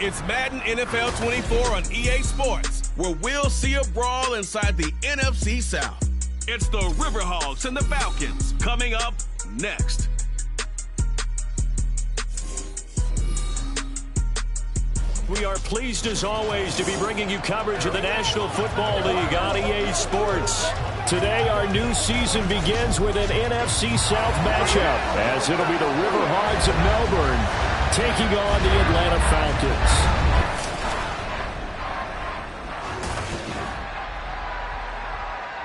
It's Madden NFL 24 on EA Sports, where we'll see a brawl inside the NFC South. It's the River Hogs and the Falcons coming up next. We are pleased, as always, to be bringing you coverage of the National Football League on EA Sports. Today, our new season begins with an NFC South matchup, as it'll be the River Hogs of Melbourne taking on the Atlanta Falcons.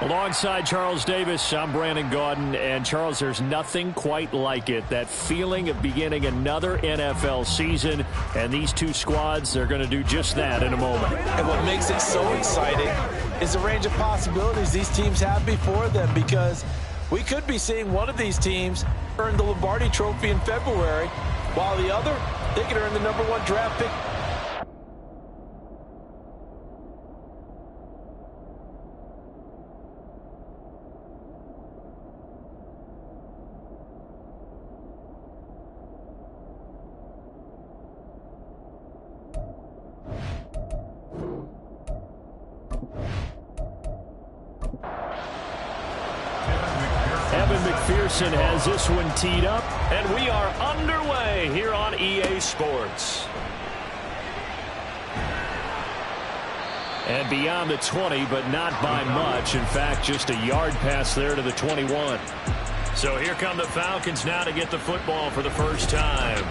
Alongside Charles Davis, I'm Brandon Gaudin. And, Charles, there's nothing quite like it. That feeling of beginning another NFL season. And these two squads, they're going to do just that in a moment. And what makes it so exciting is the range of possibilities these teams have before them. Because we could be seeing one of these teams earn the Lombardi Trophy in February, while the other, they could earn the #1 draft pick. McPherson has this one teed up, and we are underway here on EA Sports. And beyond the 20, but not by much. In fact, just a yard pass there to the 21. So here come the Falcons now to get the football for the first time.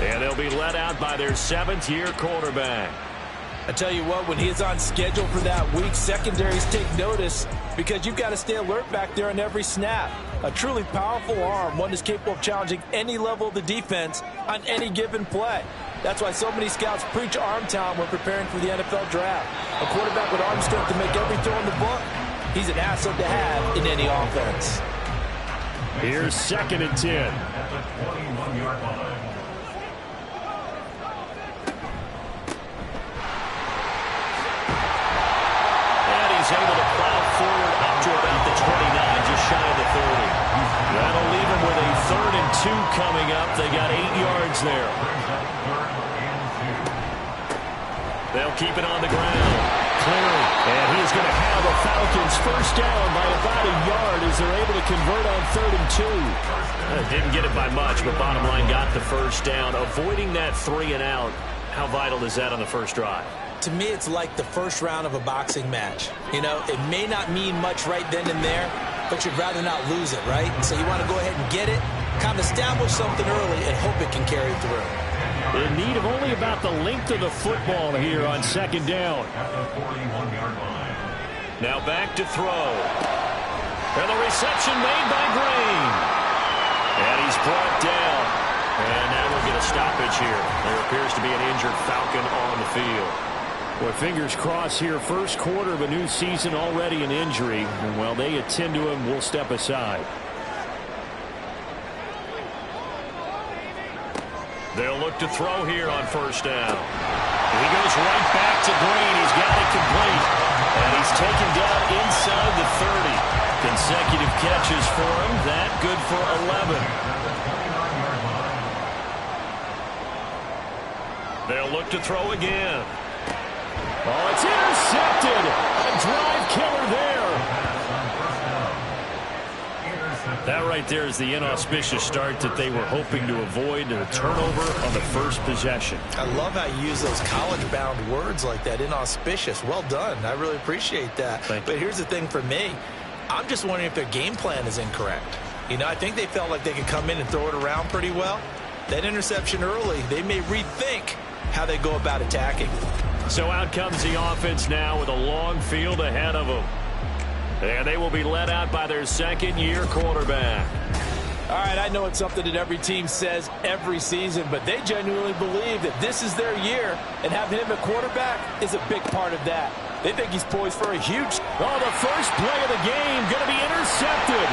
And they'll be led out by their 7th-year quarterback. I tell you what, when he is on schedule for that week, secondaries take notice because you've got to stay alert back there on every snap. A truly powerful arm, one that's capable of challenging any level of the defense on any given play. That's why so many scouts preach arm talent when preparing for the NFL draft. A quarterback with arm strength to make every throw in the book, he's an asset to have in any offense. Here's 2nd and 10. At the 21-yard line. Able to plow forward up to about the 29, just shy of the 30. That'll leave him with a 3rd and 2 coming up. They got 8 yards there. They'll keep it on the ground. Clearing. And he is going to have a Falcons first down by about a yard as they're able to convert on 3rd and 2. Didn't get it by much, but bottom line got the first down. Avoiding that 3 and out, how vital is that on the first drive? To me, it's like the first round of a boxing match. You know, it may not mean much right then and there, but you'd rather not lose it, right? So you want to go ahead and get it, kind of establish something early, and hope it can carry through. In need of only about the length of the football here on 2nd down. Now back to throw. And the reception made by Green. And he's brought down. And now we'll get a stoppage here. There appears to be an injured Falcon on the field. Well, fingers crossed here. First quarter of a new season, already an injury. And while they attend to him, we'll step aside. They'll look to throw here on first down. He goes right back to Green. He's got it complete. And he's taken down inside the 30. Consecutive catches for him. That good for 11. They'll look to throw again. Oh, it's intercepted. A drive killer there. That right there is the inauspicious start that they were hoping to avoid, a turnover on the first possession. I love how you use those college-bound words like that, inauspicious. Well done. I really appreciate that. But here's the thing for me. I'm just wondering if their game plan is incorrect. You know, I think they felt like they could come in and throw it around pretty well. That interception early, they may rethink how they go about attacking. So out comes the offense now with a long field ahead of them. And they will be led out by their 2nd-year quarterback. All right, I know it's something that every team says every season, but they genuinely believe that this is their year, and having him at quarterback is a big part of that. They think he's poised for a huge... Oh, the first play of the game going to be intercepted.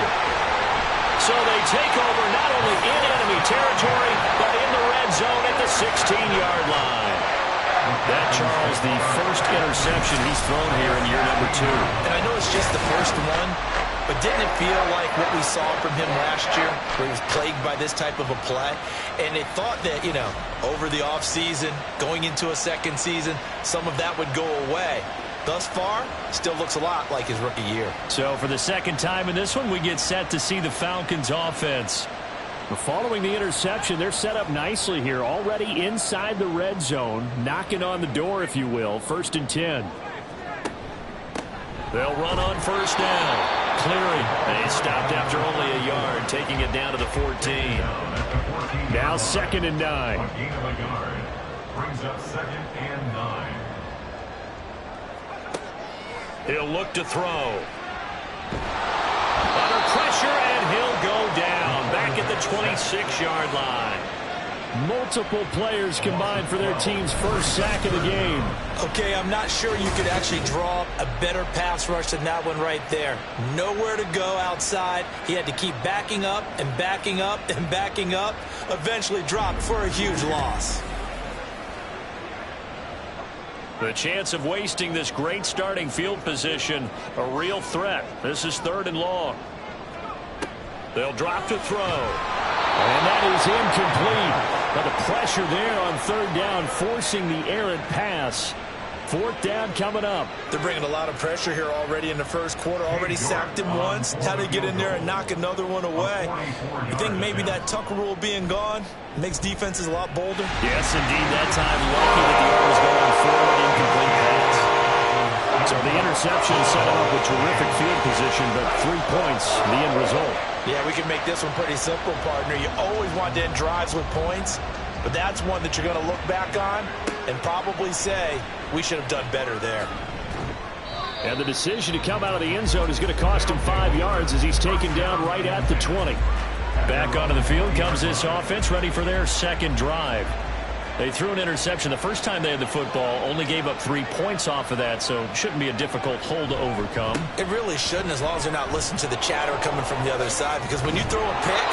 So they take over not only in enemy territory, but in the red zone at the 16-yard line. That, Charles, the first interception he's thrown here in year #2. And I know it's just the first one, But didn't it feel like what we saw from him last year, where he was plagued by this type of a play? And they thought that, you know, over the offseason, going into a second season, some of that would go away. Thus far, still looks a lot like his rookie year. So for the second time in this one, we get set to see the Falcons offense. Following the interception, they're set up nicely here, already inside the red zone, knocking on the door, if you will. 1st and 10. They'll run on 1st down. Clearing. They stopped after only a yard, taking it down to the 14. Now 2nd and 9. Gain of a yard brings up 2nd and 9. He'll look to throw. Under pressure, and he'll go down. Back at the 26-yard line. Multiple players combined for their team's first sack of the game. Okay, I'm not sure you could actually draw a better pass rush than that one right there. Nowhere to go outside. He had to keep backing up and backing up and backing up. Eventually dropped for a huge loss. The chance of wasting this great starting field position, a real threat. This is 3rd and long. They'll drop to throw. And that is incomplete. But the pressure there on 3rd down, forcing the errant pass. 4th down coming up. They're bringing a lot of pressure here already in the first quarter. Already sacked him once. How to get in there and knock another one away. You think maybe that Tucker rule being gone makes defenses a lot bolder? Yes, indeed. That time, lucky that the arm was going forward, incomplete pass. So the interception set up with terrific field position, but 3 points, the end result. Yeah, we can make this one pretty simple, partner. You always want to end drives with points, but that's one that you're going to look back on and probably say, we should have done better there. And the decision to come out of the end zone is going to cost him 5 yards as he's taken down right at the 20. Back onto the field comes this offense, ready for their second drive. They threw an interception the first time they had the football, only gave up 3 points off of that, so it shouldn't be a difficult hole to overcome. It really shouldn't, as long as they're not listening to the chatter coming from the other side, because when you throw a pick,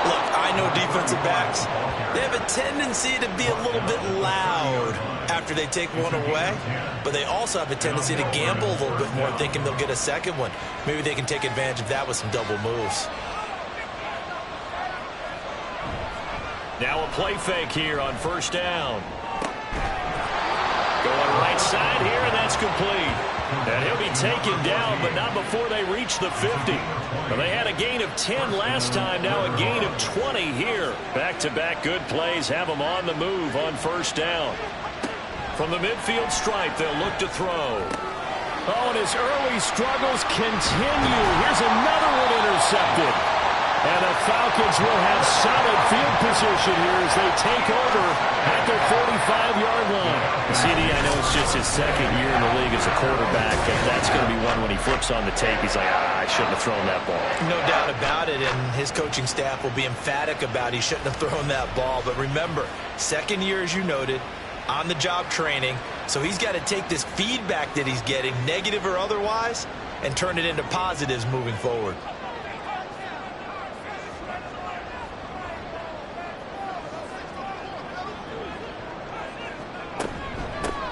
look, I know defensive backs, they have a tendency to be a little bit loud after they take one away, but they also have a tendency to gamble a little bit more, thinking they'll get a second one. Maybe they can take advantage of that with some double moves. Now a play fake here on 1st down. Going right side here, and that's complete. And he'll be taken down, but not before they reach the 50. Well, they had a gain of 10 last time, now a gain of 20 here. Back-to-back good plays have them on the move on 1st down. From the midfield stripe, they'll look to throw. Oh, and his early struggles continue. Here's another one intercepted. And the Falcons will have solid field position here as they take over at their 45-yard line. CD, I know it's just his 2nd year in the league as a quarterback, and that's going to be one when he flips on the tape. He's like, I shouldn't have thrown that ball. No doubt about it, and his coaching staff will be emphatic about he shouldn't have thrown that ball. But remember, 2nd year, as you noted, on-the-job training, so he's got to take this feedback that he's getting, negative or otherwise, and turn it into positives moving forward.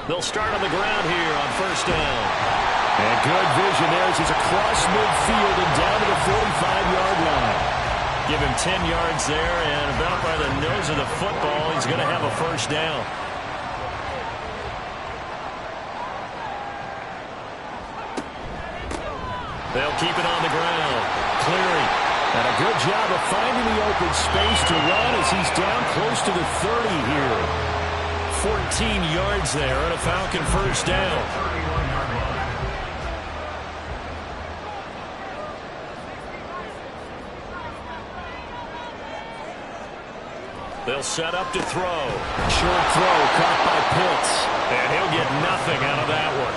They'll start on the ground here on 1st down. And good vision there as he's across midfield and down to the 45-yard line. Give him 10 yards there, and about by the nose of the football, he's going to have a 1st down. They'll keep it on the ground. Clearing. And a good job of finding the open space to run as he's down close to the 30 here. 14 yards there and a Falcon 1st down. They'll set up to throw. Short throw caught by Pitts. And he'll get nothing out of that one.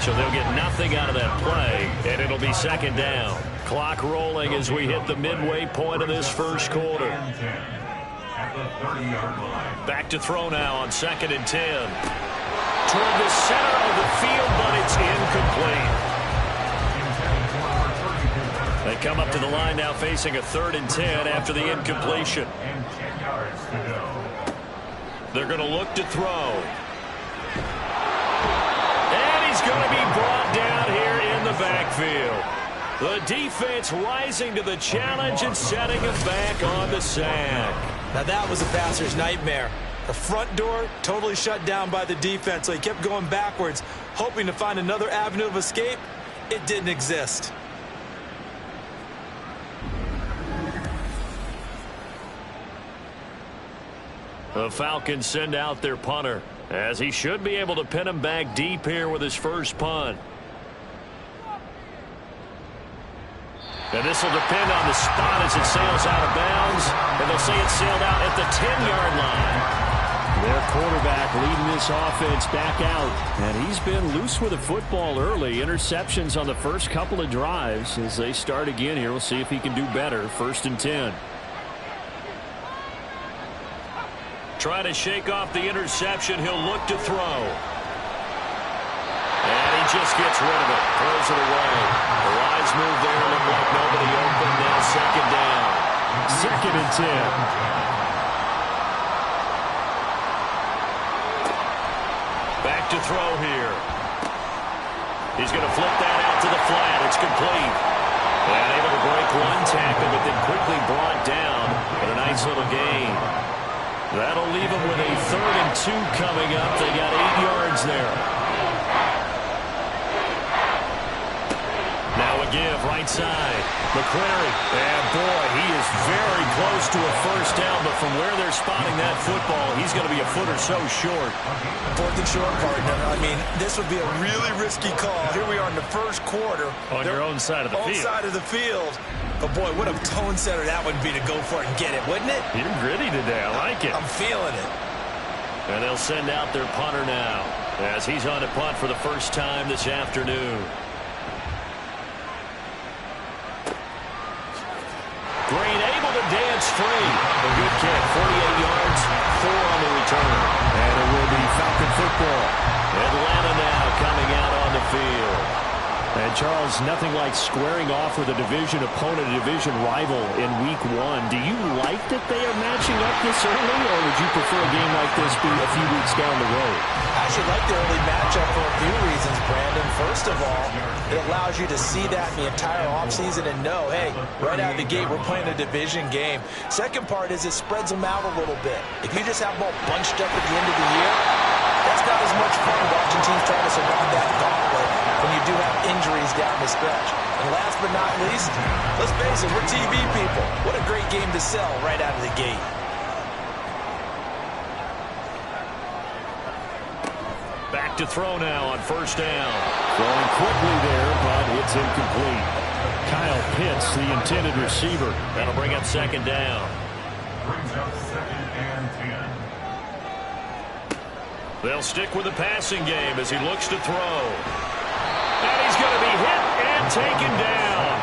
So they'll get nothing out of that play, and it'll be 2nd down. Clock rolling as we hit the midway point of this first quarter. Back to throw now on 2nd and 10. Toward the center of the field, but it's incomplete. They come up to the line now facing a 3rd and 10 after the incompletion. They're going to look to throw. And he's going to be brought down here in the backfield. The defense rising to the challenge and setting him back on the sack. Now that was a passer's nightmare. The front door totally shut down by the defense, so he kept going backwards, hoping to find another avenue of escape. It didn't exist. The Falcons send out their punter, as he should be able to pin him back deep here with his first punt. And this will depend on the spot as it sails out of bounds, and they'll say it sailed out at the 10-yard line. Their quarterback leading this offense back out, and he's been loose with the football early. Interceptions on the first couple of drives. As they start again here, we'll see if he can do better. 1st and 10. Trying to shake off the interception. He'll look to throw. And he just gets rid of it. Throws it away. The wise move there. Looked like nobody open. Now 2nd down. 2nd and 10. Back to throw here. He's going to flip that out to the flat. It's complete. And able to break one tackle, but then quickly brought down. But a nice little gain. That'll leave him with a 3rd and 2 coming up. They got 8 yards there. Now a give, right side. McCrary. And boy, he is very close to a 1st down, but from where they're spotting that football, he's going to be a foot or so short. 4th and short, partner. I mean, this would be a really risky call. Here we are in the 1st quarter. On your own side of the field. Side of the field. But, boy, what a tone setter that would be to go for it and get it, wouldn't it? You're gritty today. I like it. I'm feeling it. And they'll send out their punter now as he's on to punt for the first time this afternoon. Green able to dance free. A good kick, 48 yards, 4 on the return. And it will be Falcon football. Atlanta now coming out on the field. And, Charles, nothing like squaring off with a division opponent, a division rival in Week 1. Do you like that they are matching up this early, or would you prefer a game like this be a few weeks down the road? I should like the early matchup for a few reasons, Brandon. First of all, it allows you to see that in the entire offseason and know, hey, right out of the gate, we're playing a division game. Second part is it spreads them out a little bit. If you just have them all bunched up at the end of the year, that's not as much fun watching teams try to survive that gauntlet when you do have injuries down the stretch. And last but not least, let's face it, we're TV people. What a great game to sell right out of the gate. Back to throw now on 1st down. Throwing quickly there, but it's incomplete. Kyle Pitts, the intended receiver. That'll bring up 2nd down. Brings up 2nd and 10. They'll stick with the passing game as he looks to throw. And he's going to be hit and taken down.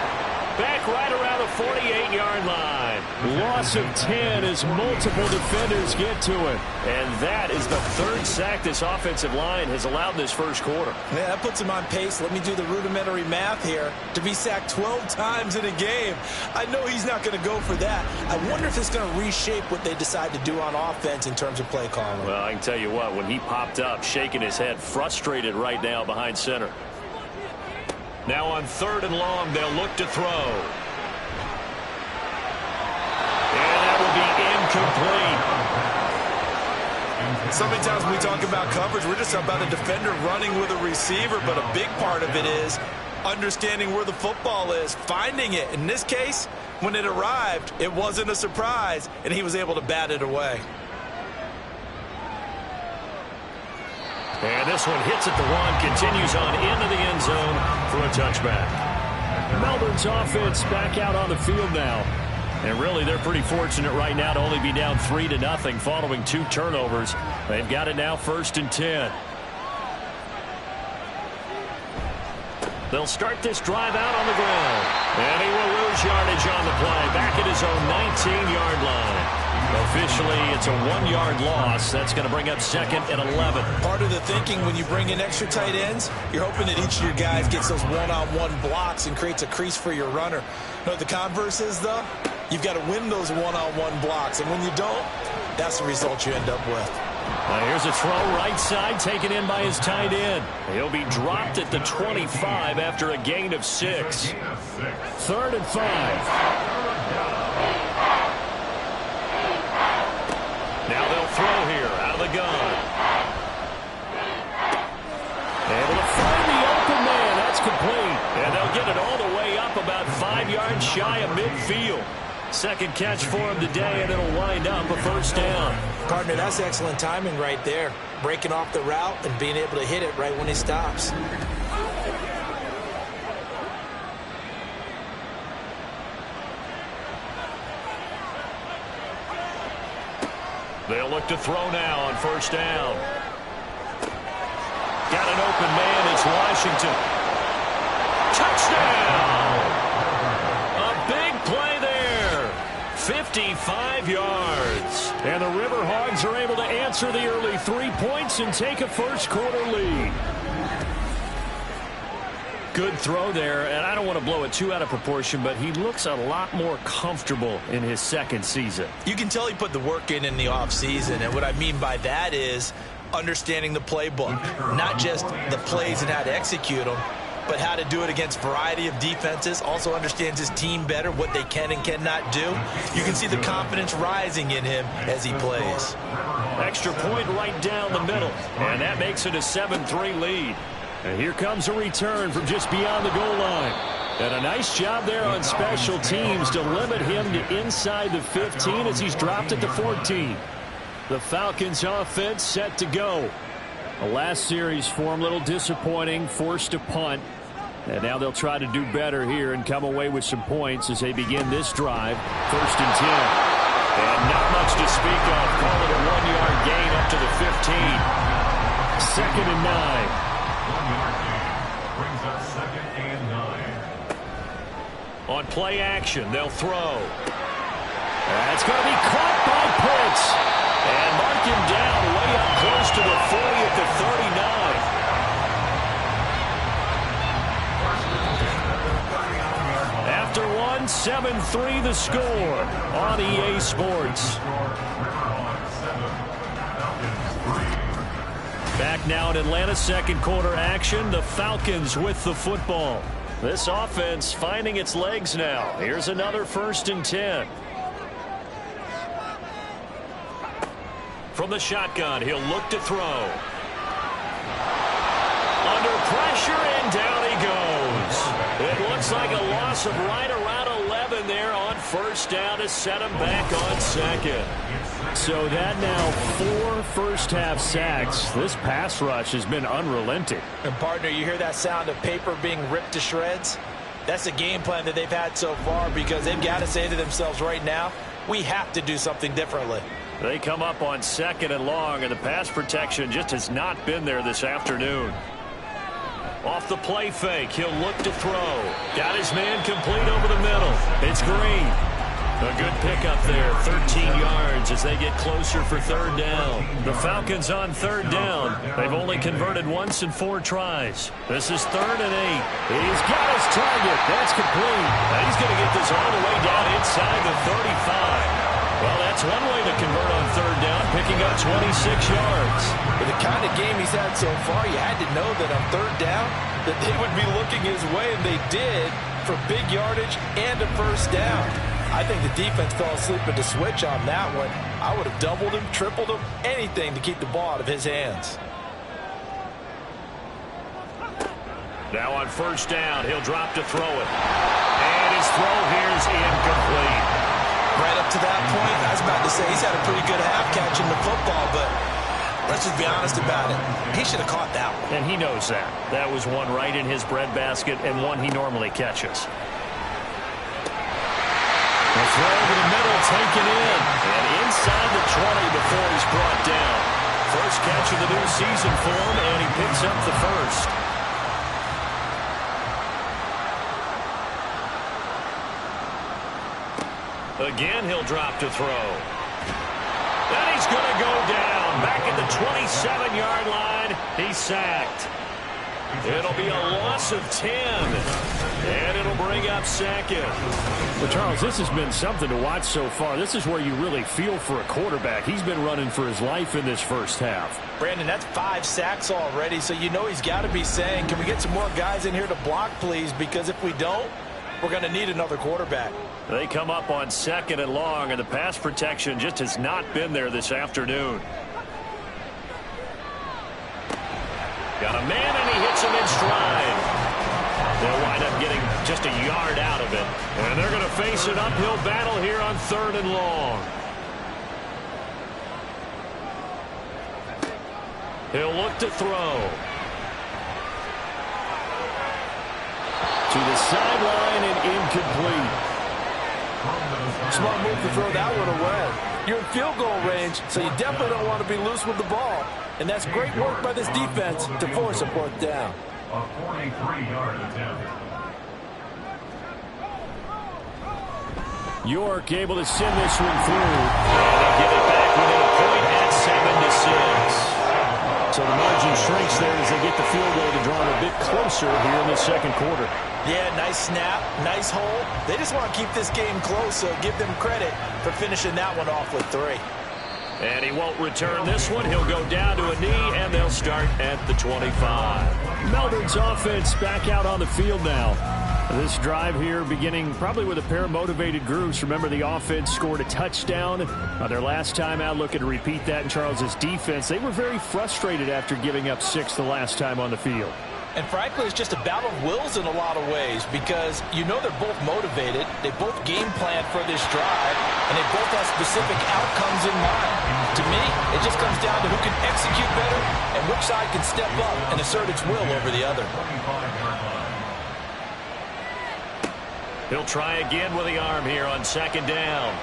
Back right around the 48-yard line. Loss of 10 as multiple defenders get to him. And that is the 3rd sack this offensive line has allowed in this 1st quarter. Yeah, that puts him on pace. Let me do the rudimentary math here. To be sacked 12 times in a game. I know he's not going to go for that. I wonder if it's going to reshape what they decide to do on offense in terms of play calling. Well, I can tell you what, when he popped up, shaking his head, frustrated right now behind center. Now on 3rd and long, they'll look to throw. And that will be incomplete. So many times when we talk about coverage, we're just about a defender running with a receiver, but a big part of it is understanding where the football is, finding it. In this case, when it arrived, it wasn't a surprise, and he was able to bat it away. And this one hits at the 1, continues on into the end zone for a touchback. Melbourne's offense back out on the field now. And really, they're pretty fortunate right now to only be down 3-0 following 2 turnovers. They've got it now 1st and 10. They'll start this drive out on the ground. And he will lose yardage on the play. Back at his own 19-yard line. Officially, it's a 1-yard loss. That's going to bring up 2nd and 11. Part of the thinking when you bring in extra tight ends, you're hoping that each of your guys gets those one-on-one blocks and creates a crease for your runner. You know what the converse is, though? You've got to win those one-on-one blocks. And when you don't, that's the result you end up with. Here's a throw right side taken in by his tight end. He'll be dropped at the 25 after a gain of 6. 3rd and 5. Now they'll throw here out of the gun. Able to find the open man. That's complete. And they'll get it all the way up about 5 yards shy of midfield. Second catch for him today, and it'll wind up a first down. Partner, that's excellent timing right there. Breaking off the route and being able to hit it right when he stops. They'll look to throw now on first down. Got an open man. It's Washington. Touchdown! A big play there. 55 yards. And the River Hogs are able to answer the early 3 points and take a first quarter lead. Good throw there, and I don't want to blow it too out of proportion, but he looks a lot more comfortable in his second season. You can tell he put the work in the offseason, and what I mean by that is understanding the playbook. Not just the plays and how to execute them, but how to do it against a variety of defenses. Also understands his team better, what they can and cannot do. You can see the confidence rising in him as he plays. Extra point right down the middle, and that makes it a 7-3 lead. And here comes a return from just beyond the goal line. And a nice job there on special teams to limit him to inside the 15 as he's dropped at the 14. The Falcons offense set to go. The last series for him, a little disappointing, forced to punt. And now they'll try to do better here and come away with some points as they begin this drive. 1st and 10. And not much to speak of. Call it a 1-yard gain up to the 15. 2nd and 9. 1-yard gain brings up 2nd and 9. On play action, they'll throw. That's going to be caught by Pitts. And mark him down way up close to the 40 at the 39. After one, 7-3 the score on EA Sports. Back now in Atlanta's second quarter action. The Falcons with the football. This offense finding its legs now. Here's another 1st and 10. From the shotgun, he'll look to throw. Under pressure, and down he goes. It looks like a loss of right around 11 there on first down to set him back on second. So that now 4 first-half sacks. This pass rush has been unrelenting. And, partner, you hear that sound of paper being ripped to shreds? That's the game plan that they've had so far because they've got to say to themselves right now, we have to do something differently. They come up on 2nd and long, and the pass protection just has not been there this afternoon. Off the play fake, he'll look to throw. Got his man complete over the middle. It's Green. A good pickup there, 13 yards as they get closer for 3rd down. The Falcons on 3rd down. They've only converted once in 4 tries. This is 3rd and 8. He's got his target. That's complete. And he's going to get this all the way down inside the 35. Well, that's one way to convert on 3rd down, picking up 26 yards. With the kind of game he's had so far, you had to know that on 3rd down that they would be looking his way, and they did for big yardage and a first down. I think the defense fell asleep at the switch on that one. I would have doubled him, tripled him, anything to keep the ball out of his hands. Now on first down, he'll drop to throw it. And his throw here is incomplete. Right up to that point, I was about to say he's had a pretty good half catching the football, but let's just be honest about it. He should have caught that one. And he knows that. That was one right in his breadbasket and one he normally catches. The throw over the middle taken in. And inside the 20 before he's brought down. First catch of the new season for him, and he picks up the first. Again, he'll drop to throw. And he's going to go down. Back at the 27-yard line. He's sacked. It'll be a loss of 10. And it'll bring bring up second. Well, Charles, this has been something to watch so far. This is where you really feel for a quarterback. He's been running for his life in this first half. Brandon, that's 5 sacks already, so you know he's got to be saying, can we get some more guys in here to block, please? Because if we don't, we're going to need another quarterback. They come up on 2nd and long, and the pass protection just has not been there this afternoon. Got a man, and he hits him in stride. They'll wind up getting just a yard out of it. And they're going to face an uphill battle here on 3rd and long. He'll look to throw. To the sideline and incomplete. Smart move to throw that one away. You're in field goal range, so you definitely don't want to be loose with the ball. And that's great work by this defense to force a 4th down. A 43-yard attempt. York able to send this one through. And they get it back within a point at 7-6. So the margin shrinks there as they get the field goal to draw it a bit closer here in the 2nd quarter. Yeah, nice snap, nice hole. They just want to keep this game close, so give them credit for finishing that one off with 3. And he won't return this one. He'll go down to a knee, and they'll start at the 25. Melbourne's offense back out on the field now. This drive here beginning probably with a pair of motivated groups. Remember, the offense scored a touchdown on their last time out. Looking to repeat that in Charles's defense. They were very frustrated after giving up 6 the last time on the field. And frankly, it's just a battle of wills in a lot of ways because you know they're both motivated. They both game plan for this drive, and they both have specific outcomes in mind. To me, it just comes down to who can execute better and which side can step up and assert its will over the other. He'll try again with the arm here on 2nd down.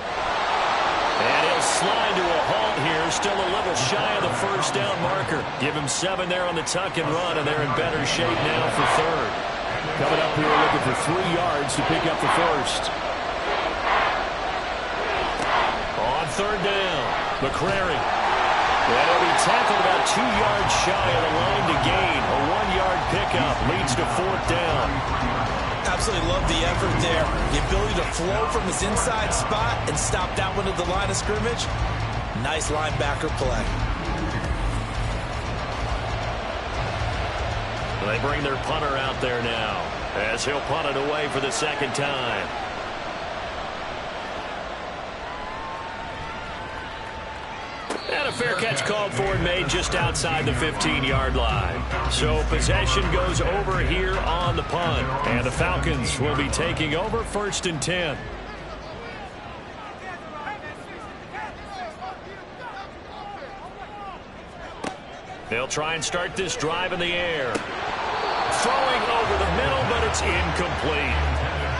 And he'll slide to a halt here, still a little shy of the 1st down marker. Give him 7 there on the tuck and run, and they're in better shape now for 3rd. Coming up here looking for 3 yards to pick up the 1st. On 3rd down, McCrary. And he'll be tackled about 2 yards shy of the line to gain. A 1-yard pickup leads to 4th down. Absolutely love the effort there. The ability to flow from his inside spot and stop that one at the line of scrimmage. Nice linebacker play. They bring their punter out there now as he'll punt it away for the 2nd time. And a fair catch called for and made just outside the 15-yard line. So possession goes over here on the punt. And the Falcons will be taking over 1st and 10. They'll try and start this drive in the air. Throwing over the middle, but it's incomplete.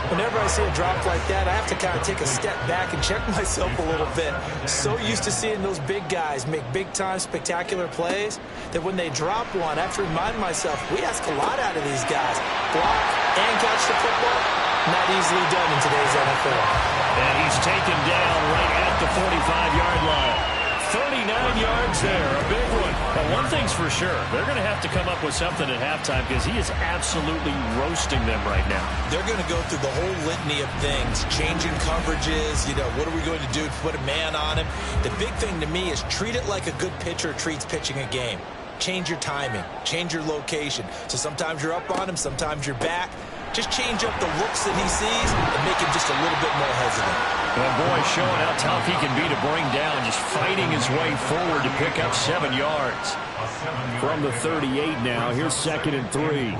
Whenever I see a drop like that, I have to kind of take a step back and check myself a little bit. So used to seeing those big guys make big-time spectacular plays that when they drop one, I have to remind myself, we ask a lot out of these guys. Block and catch the football, not easily done in today's NFL. And he's taken down right at the 45-yard line. 39 yards there, a big one. But one thing's for sure, they're going to have to come up with something at halftime because he is absolutely roasting them right now. They're going to go through the whole litany of things, changing coverages, what are we going to do to put a man on him? The big thing to me is treat it like a good pitcher treats pitching a game. Change your timing, change your location. So sometimes you're up on him, sometimes you're back. Just change up the looks that he sees and make him just a little bit more hesitant. Well, boy, showing how tough he can be to bring down, just fighting his way forward to pick up 7 yards. From the 38 now, here's 2nd and 3.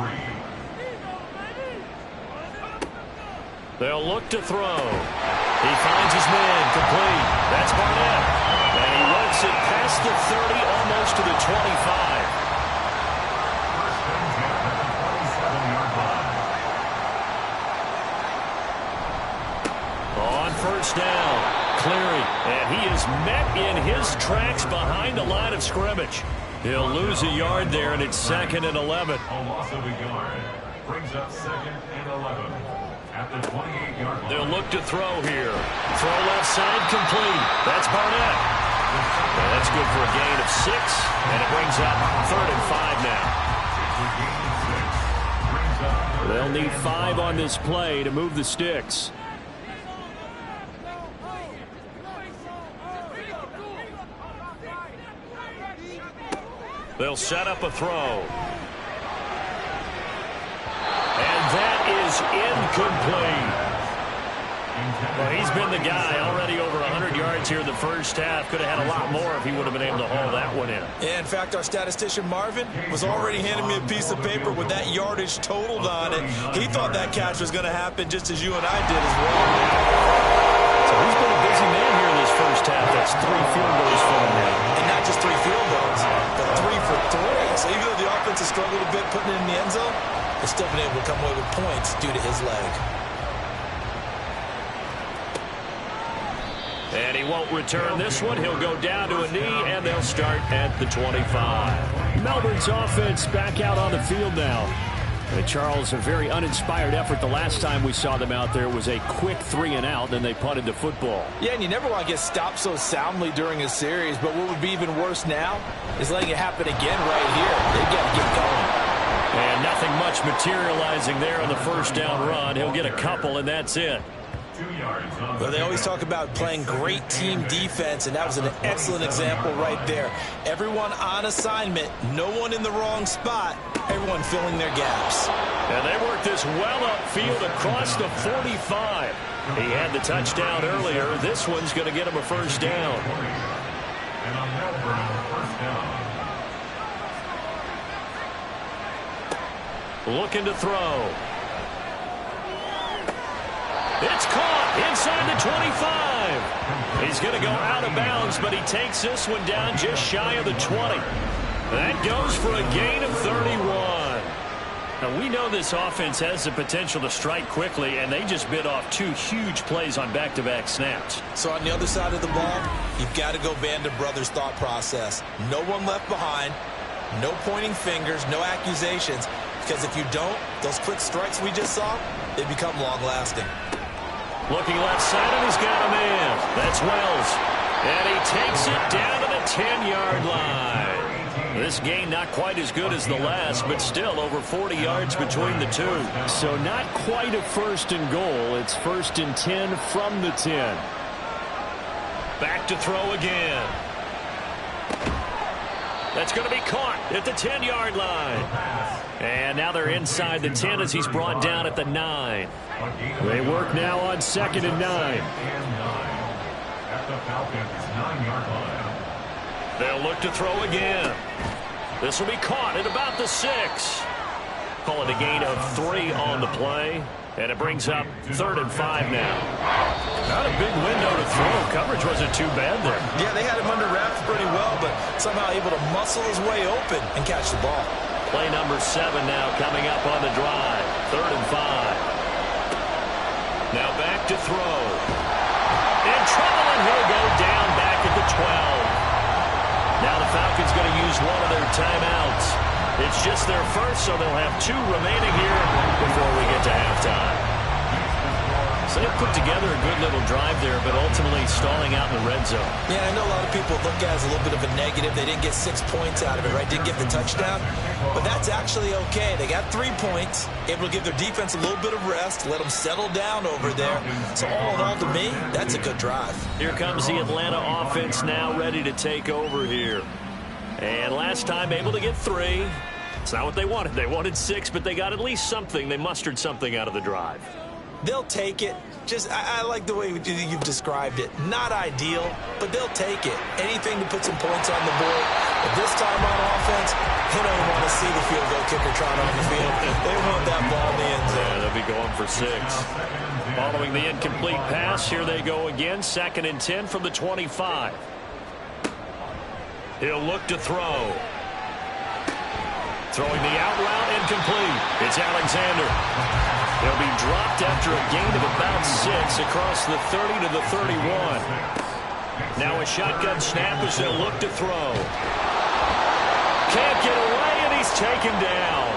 They'll look to throw. He finds his man, complete. That's Barnett. And he works it past the 30, almost to the 25. On 1st down, Cleary, and he is met in his tracks behind the line of scrimmage. He'll lose a yard there, and it's 2nd and 11. A loss of a yard brings up 2nd and 11 at the 28-yard line. They'll look to throw here. Throw left side, complete. That's Barnett. And that's good for a gain of 6, and it brings up 3rd and 5 now. They'll need 5 on this play to move the sticks. They'll set up a throw. And that is incomplete. Well, he's been the guy already over 100 yards here in the first half. Could have had a lot more if he would have been able to haul that one in. Yeah, in fact, our statistician Marvin was already handing me a piece of paper with that yardage totaled on it. He thought that catch was going to happen just as you and I did as well. So he's been a busy man here in this first half. That's 3 field goals for him now. And not just 3 field goals, but 3 for 3. So even though the offense has struggled a bit putting it in the end zone, they've still been able to come away with points due to his leg. And he won't return this one. He'll go down to a knee, and they'll start at the 25. Melbourne's offense back out on the field now. Charles, a very uninspired effort the last time we saw them out there was a quick 3-and-out, then they punted the football. Yeah, and you never want to get stopped so soundly during a series, but what would be even worse now is letting it happen again right here. They've got to get going. And nothing much materializing there on the first down run. He'll get a couple, and that's it. Well, they always talk about playing great team defense, and that was an excellent example right there. Everyone on assignment, no one in the wrong spot, everyone filling their gaps. And they worked this well upfield across the 45. He had the touchdown earlier. This one's going to get him a first down. And on Melbourne, first down. Looking to throw. It's caught inside the 25. He's going to go out of bounds, but he takes this one down just shy of the 20. That goes for a gain of 31. Now, we know this offense has the potential to strike quickly, and they just bit off 2 huge plays on back-to-back snaps. So on the other side of the ball, you've got to go Band of Brothers thought process. No one left behind, no pointing fingers, no accusations, because if you don't, those quick strikes we just saw, they become long-lasting. Looking left side, and he's got a man. That's Wells. And he takes it down to the 10-yard line. This gain not quite as good as the last, but still over 40 yards between the two. So not quite a 1st and goal. It's 1st and 10 from the 10. Back to throw again. That's going to be caught at the 10-yard line. And now they're inside the 10 as he's brought down at the 9. They work now on 2nd and 9. At the Falcons' 9-yard line. They'll look to throw again. This will be caught at about the 6. Call it a gain of 3 on the play. And it brings up 3rd and 5 now. Not a big window to throw. Coverage wasn't too bad there. Yeah, they had him under wraps pretty well, but somehow able to muscle his way open and catch the ball. Play number 7 now coming up on the drive. 3rd and 5. Now back to throw. In trouble, and he'll go down back at the 12. Now the Falcons going to use one of their timeouts. It's just their first, so they'll have 2 remaining here before we get to halftime. So they put together a good little drive there, but ultimately stalling out in the red zone. Yeah, I know a lot of people look at it as a little bit of a negative. They didn't get 6 points out of it, right? Didn't get the touchdown. But that's actually okay. They got 3 points, able to give their defense a little bit of rest, let them settle down over there. So all in all, to me, that's a good drive. Here comes the Atlanta offense now ready to take over here. And last time able to get 3. It's not what they wanted. They wanted 6, but they got at least something. They mustered something out of the drive. They'll take it. Just, I like the way you've described it. Not ideal, but they'll take it. Anything to put some points on the board. But this time on offense, they don't want to see the field goal kicker trot on the field. They want that ball in the end zone. Yeah, they'll be going for 6. Following the incomplete pass, here they go again. 2nd and 10 from the 25. He'll look to throw. Throwing the out route, incomplete. It's Alexander. He'll be dropped after a gain of about 6 across the 30 to the 31. Now a shotgun snap as they'll look to throw. Can't get away, and he's taken down.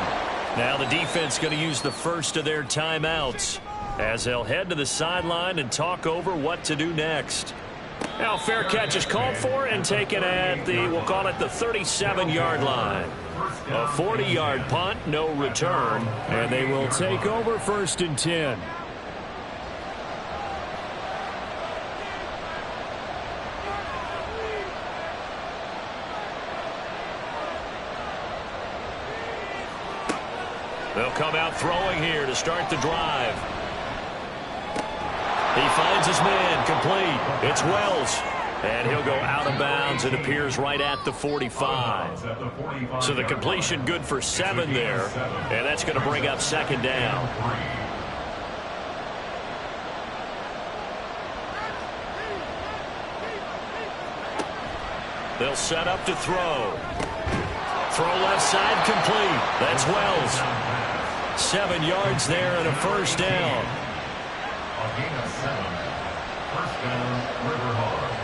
Now the defense going to use the first of their timeouts as they'll head to the sideline and talk over what to do next. Now fair catch is called for and taken at the, we'll call it the 37-yard line. A 40-yard punt, no return, and they will take over 1st and 10. They'll come out throwing here to start the drive. He finds his man, complete. It's Wells. And he'll go out of bounds. It appears right at the 45. So the completion good for 7 there. And that's going to bring up 2nd down. They'll set up to throw. Throw left side, complete. That's Wells. 7 yards there and a 1st down. A gain of 7. 1st down, River Hogs.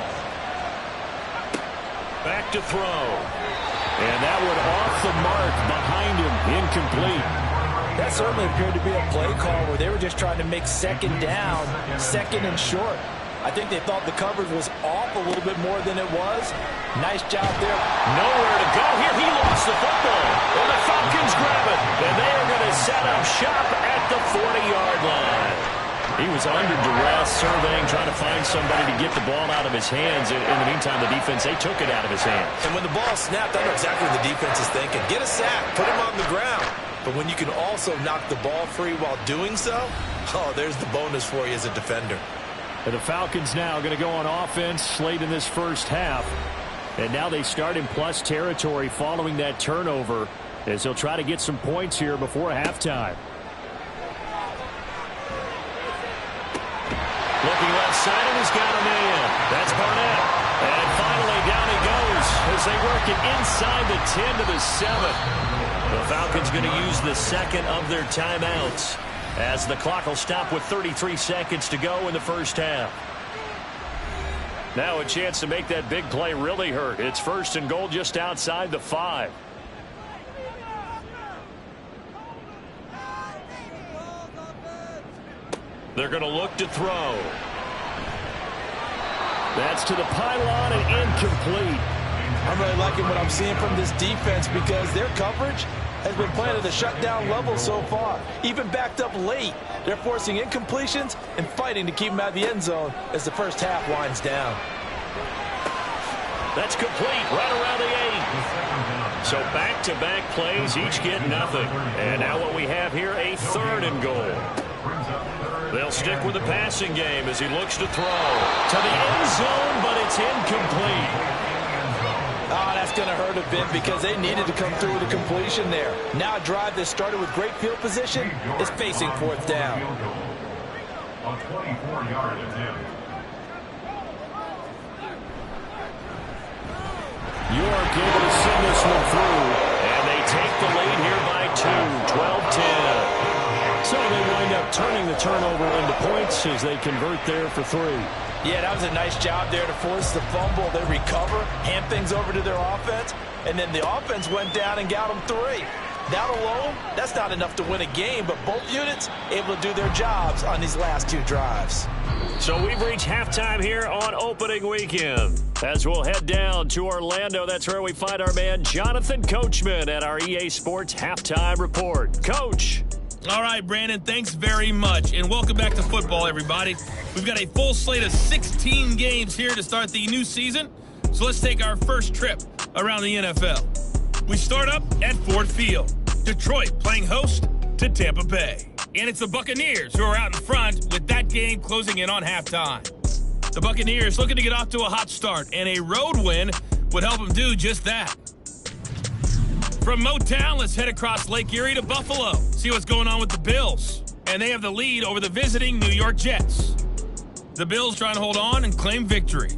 Back to throw. And that one off the mark behind him. Incomplete. That certainly appeared to be a play call where they were just trying to make 2nd down, 2nd and short. I think they thought the coverage was off a little bit more than it was. Nice job there. Nowhere to go here. He lost the football. And the Falcons grab it. And they are going to set up shop at the 40-yard line. He was under duress, surveying, trying to find somebody to get the ball out of his hands. In the meantime, the defense, they took it out of his hands. And when the ball snapped, I know exactly what the defense is thinking. Get a sack, put him on the ground. But when you can also knock the ball free while doing so, oh, there's the bonus for you as a defender. And the Falcons now going to go on offense late in this 1st half. And now they start in plus territory following that turnover as they'll try to get some points here before halftime. Looking left side, and he's got a man. That's Barnett. And finally, down he goes as they work it inside the 10 to the 7. The Falcons going to use the 2nd of their timeouts as the clock will stop with 33 seconds to go in the 1st half. Now a chance to make that big play really hurt. It's 1st and goal just outside the 5. They're going to look to throw. That's to the pylon and incomplete. I'm really liking what I'm seeing from this defense because their coverage has been playing at a shutdown level so far. Even backed up late, they're forcing incompletions and fighting to keep them out of the end zone as the 1st half winds down. That's complete right around the 8. So back-to-back plays, each get nothing. And now what we have here, a 3rd and goal. They'll stick with the passing game as he looks to throw to the end zone, but it's incomplete. Oh, that's going to hurt a bit because they needed to come through with a completion there. Now a drive that started with great field position is facing 4th down. A 24-yard attempt. York able to send this one through. And they take the lead here by 2, 12-10. So they wind up turning the turnover into points as they convert there for 3. Yeah, that was a nice job there to force the fumble. They recover, hand things over to their offense, and then the offense went down and got them 3. That alone, that's not enough to win a game, but both units able to do their jobs on these last 2 drives. So we've reached halftime here on opening weekend. As we'll head down to Orlando, that's where we find our man Jonathan Coachman at our EA Sports Halftime Report. Coach. All right, Brandon, thanks very much. And welcome back to football, everybody. We've got a full slate of 16 games here to start the new season. So let's take our first trip around the NFL. We start up at Ford Field. Detroit playing host to Tampa Bay. And it's the Buccaneers who are out in front with that game closing in on halftime. The Buccaneers looking to get off to a hot start, and a road win would help them do just that. From Motown, let's head across Lake Erie to Buffalo. See what's going on with the Bills. And they have the lead over the visiting New York Jets. The Bills trying to hold on and claim victory.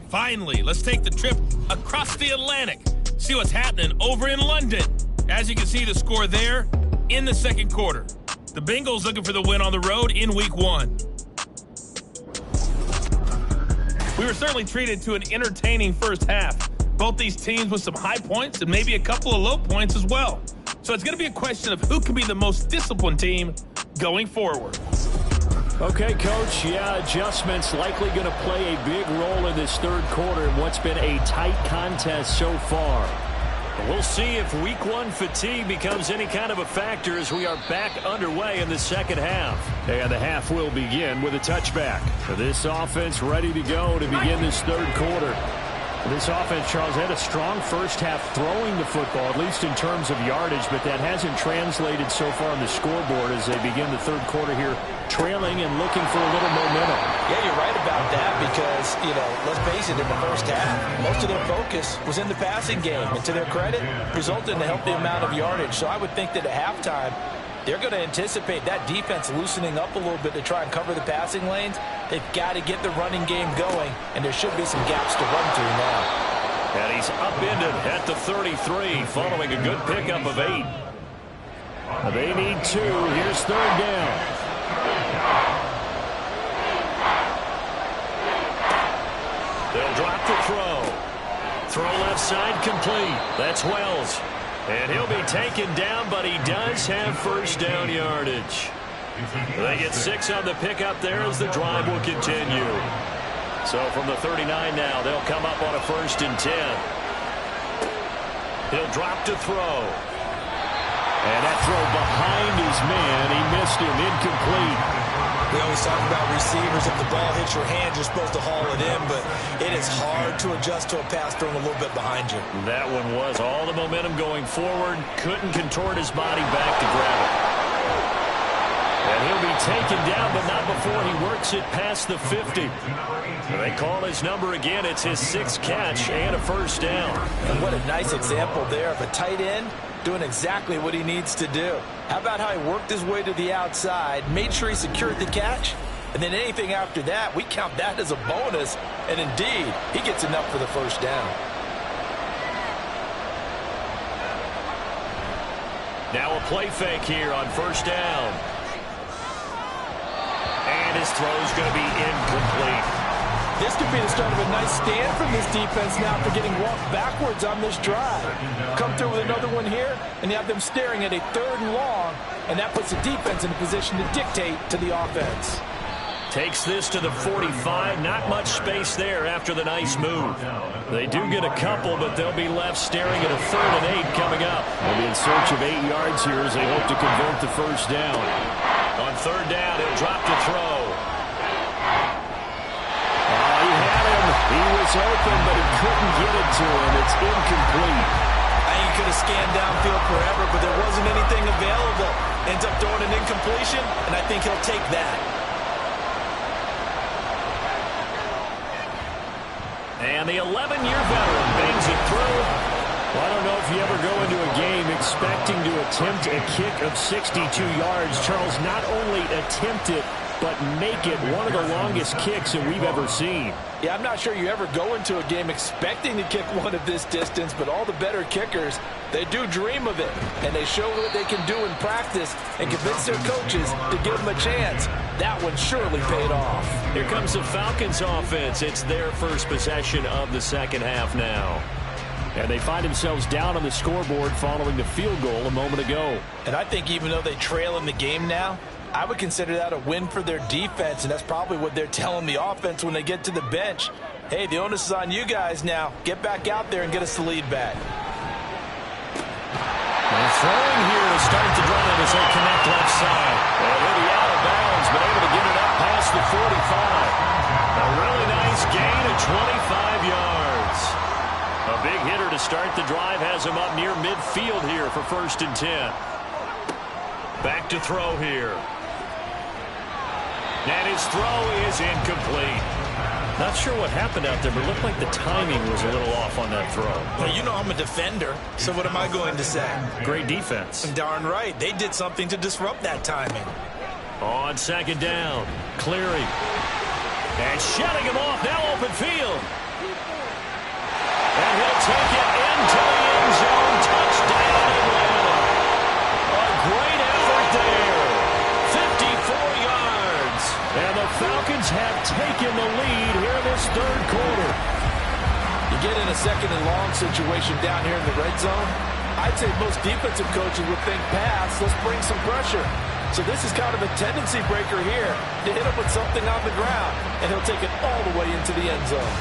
Finally, let's take the trip across the Atlantic. See what's happening over in London. As you can see, the score there in the 2nd quarter. The Bengals looking for the win on the road in Week 1. We were certainly treated to an entertaining first half. Both these teams with some high points and maybe a couple of low points as well. So it's going to be a question of who can be the most disciplined team going forward. Okay, Coach, adjustments likely going to play a big role in this 3rd quarter in what's been a tight contest so far. We'll see if week one fatigue becomes any kind of a factor as we are back underway in the second half. And the half will begin with a touchback. This offense ready to go to begin this third quarter. This offense, Charles, had a strong first half throwing the football, at least in terms of yardage, but that hasn't translated so far on the scoreboard as they begin the third quarter here, trailing and looking for a little momentum. Yeah, you're right about that because, let's face it, in the first half, most of their focus was in the passing game. And to their credit, resulted in a healthy amount of yardage. So I would think that at halftime, they're going to anticipate that defense loosening up a little bit to try and cover the passing lanes. They've got to get the running game going, and there should be some gaps to run through now. And he's upended at the 33 following a good pickup of 8. They need 2. Here's third down. They'll drop the throw. Throw left side complete. That's Wells. And he'll be taken down, but he does have first down yardage. They get 6 on the pickup there as the drive will continue. So from the 39 now, they'll come up on a 1st and 10. He'll drop to throw. And that throw behind his man. He missed him. Incomplete. We always talk about receivers. If the ball hits your hand, you're supposed to haul it in, but it is hard to adjust to a pass thrown a little bit behind you. That one was all the momentum going forward. Couldn't contort his body back to grab it. And he'll be taken down, but not before he works it past the 50. They call his number again. It's his 6th catch and a first down. And what a nice example there of a tight end doing exactly what he needs to do. How about how he worked his way to the outside, made sure he secured the catch, and then anything after that, we count that as a bonus, and indeed, he gets enough for the first down. Now a play fake here on first down. And his throw's going to be incomplete. This could be the start of a nice stand from this defense now for getting walked backwards on this drive. Come through with another one here, and you have them staring at a 3rd and long, and that puts the defense in a position to dictate to the offense. Takes this to the 45. Not much space there after the nice move. They do get a couple, but they'll be left staring at a 3rd and 8 coming up. They'll be in search of 8 yards here as they hope to convert the first down. On 3rd down, he'll drop to throw. He had him. He was open, but he couldn't get it to him. It's incomplete. I think he could have scanned downfield forever, but there wasn't anything available. Ends up throwing an incompletion, and I think he'll take that. And the 11-year veteran bangs it through. Well, I don't know if you ever go into a game expecting to attempt a kick of 62 yards. Charles, not only attempt it, but make it one of the longest kicks that we've ever seen. Yeah, I'm not sure you ever go into a game expecting to kick one of this distance, but all the better kickers, they do dream of it, and they show what they can do in practice and convince their coaches to give them a chance. That one surely paid off. Here comes the Falcons offense. It's their first possession of the second half now. And they find themselves down on the scoreboard following the field goal a moment ago. And I think even though they trail in the game now, I would consider that a win for their defense, and that's probably what they're telling the offense when they get to the bench. Hey, the onus is on you guys now. Get back out there and get us the lead back. And throwing here to start the drive as they connect left side. And he'll be out of bounds, but able to get it up past the 45. A really nice gain of 25 yards. A big hitter to start the drive has him up near midfield here for 1st and 10. Back to throw here. And his throw is incomplete. Not sure what happened out there, but it looked like the timing was a little off on that throw. Well, you know I'm a defender, so what am I going to say? Great defense. Darn right. They did something to disrupt that timing. On 2nd down, Cleary. And shutting him off, now open field. And he'll take it into the end zone. Touchdown, Atlanta. A great effort there. 54 yards. And the Falcons have taken the lead here in this third quarter. You get in a 2nd and long situation down here in the red zone, I'd say most defensive coaches would think pass, let's bring some pressure. So this is kind of a tendency breaker here to hit him with something on the ground, and he'll take it all the way into the end zone.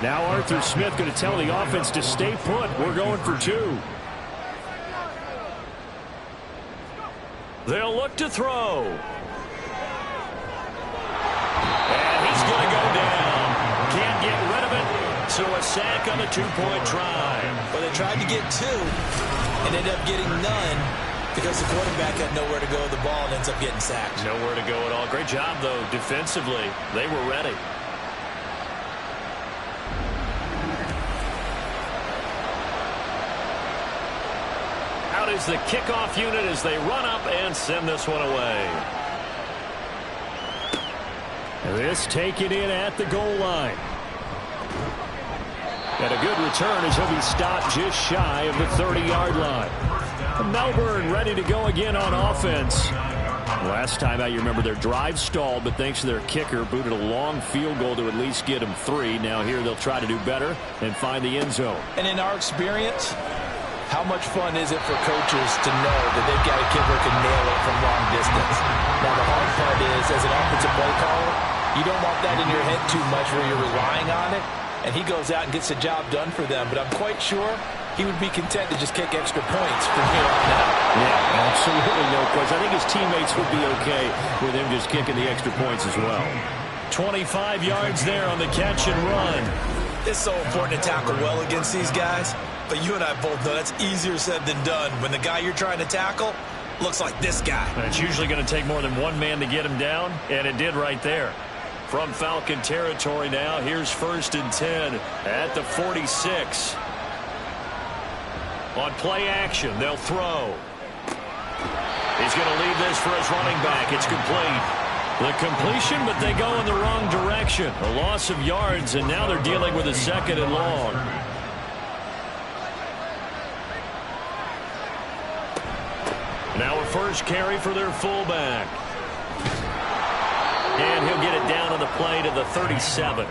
Now Arthur Smith going to tell the offense to stay put. We're going for 2. They'll look to throw. And he's going to go down. Can't get rid of it. So a sack on the 2-point try. Well, they tried to get 2 and ended up getting none because the quarterback had nowhere to go with the ball and ends up getting sacked. Nowhere to go at all. Great job, though, defensively. They were ready. Out is the kickoff unit as they run up and send this one away. This taken in at the goal line. And a good return as he'll be stopped just shy of the 30-yard line. Melbourne ready to go again on offense. Last time out, you remember their drive stalled, but thanks to their kicker, booted a long field goal to at least get them 3. Now here they'll try to do better and find the end zone. And in our experience, how much fun is it for coaches to know that they've got a kicker who can nail it from long distance? Now the hard part is, as an offensive play caller, you don't want that in your head too much where you're relying on it. And he goes out and gets the job done for them. But I'm quite sure he would be content to just kick extra points from here on out. Yeah, absolutely no question. I think his teammates would be okay with him just kicking the extra points as well. 25 yards there on the catch and run. It's so important to tackle well against these guys. But you and I both know that's easier said than done when the guy you're trying to tackle looks like this guy. And it's usually going to take more than one man to get him down, and it did right there. From Falcon territory now, here's 1st and 10 at the 46. On play action, they'll throw. He's going to leave this for his running back. It's complete. The completion, but they go in the wrong direction. A loss of yards, and now they're dealing with a 2nd and long. Now a first carry for their fullback. And he'll get it down on the play to the 37.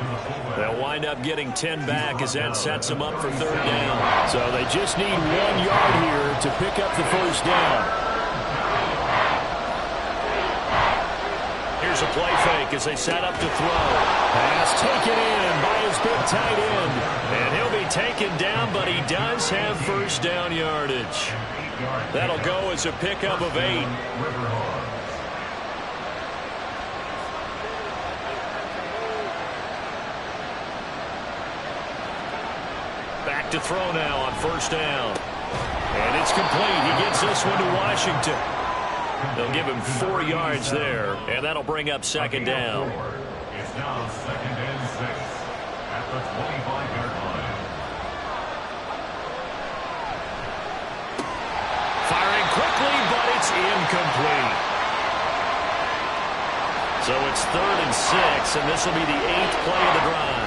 They'll wind up getting 10 back as that sets them up for 3rd down. So they just need 1 yard here to pick up the 1st down. Here's a play fake as they set up to throw. Pass taken in by his big tight end. And he'll be taken down, but he does have 1st down yardage. That'll go as a pickup of 8. Back to throw now on 1st down. And it's complete. He gets this one to Washington. They'll give him 4 yards there, and that'll bring up 2nd down. It's now 2nd and 6 at the 25-yard line. Firing quickly, but it's incomplete. So it's 3rd and 6, and this will be the 8th play of the drive.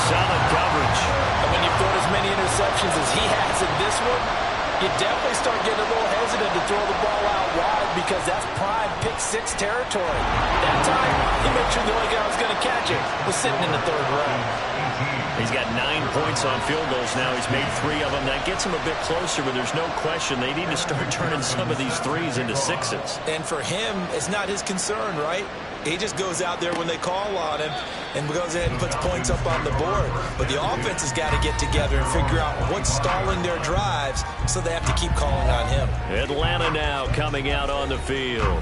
Solid coverage. And when you've thrown as many interceptions as he has in this one, you definitely start getting a little hesitant to throw the ball out wide because that's prime pick-6 territory. That time, he made sure the only guy who was going to catch it was sitting in the 3rd row. He's got 9 points on field goals now. He's made 3 of them. That gets him a bit closer, but there's no question they need to start turning some of these 3s into 6s. And for him, it's not his concern, right? He just goes out there when they call on him and goes ahead and puts points up on the board. But the offense has got to get together and figure out what's stalling their drives, so they have to keep calling on him. Atlanta now coming out on the field.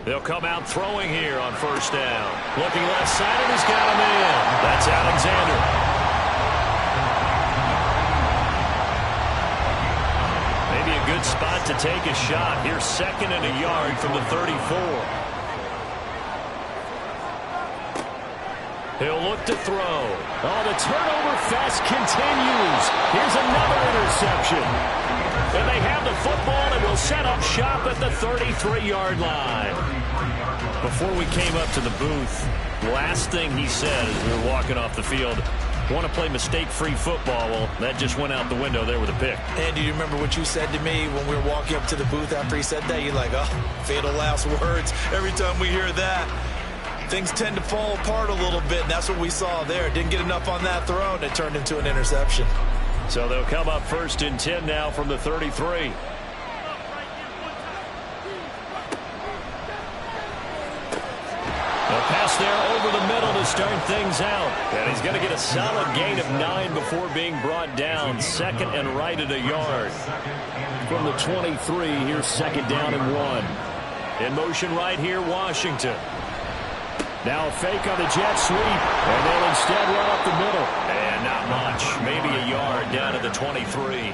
They'll come out throwing here on 1st down. Looking left side, and he's got him in. That's Alexander. Maybe a good spot to take a shot. Here's 2nd and a yard from the 34. He'll look to throw. Oh, the turnover fest continues. Here's another interception. And they have the football and will set up shop at the 33-yard line. Before we came up to the booth, last thing he said as we were walking off the field, want to play mistake-free football. Well, that just went out the window there with a pick. And do you remember what you said to me when we were walking up to the booth after he said that? You're like, oh, fatal last words. Every time we hear that, things tend to fall apart a little bit, and that's what we saw there. Didn't get enough on that throw, and it turned into an interception. So they'll come up 1st and 10 now from the 33. A pass there over the middle to start things out. And he's going to get a solid gain of 9 before being brought down. 2nd and right at a yard. From the 23, here's 2nd down and 1. In motion right here, Washington. Now a fake on the jet sweep, and they'll instead run up the middle. And not much. Maybe a yard down to the 23.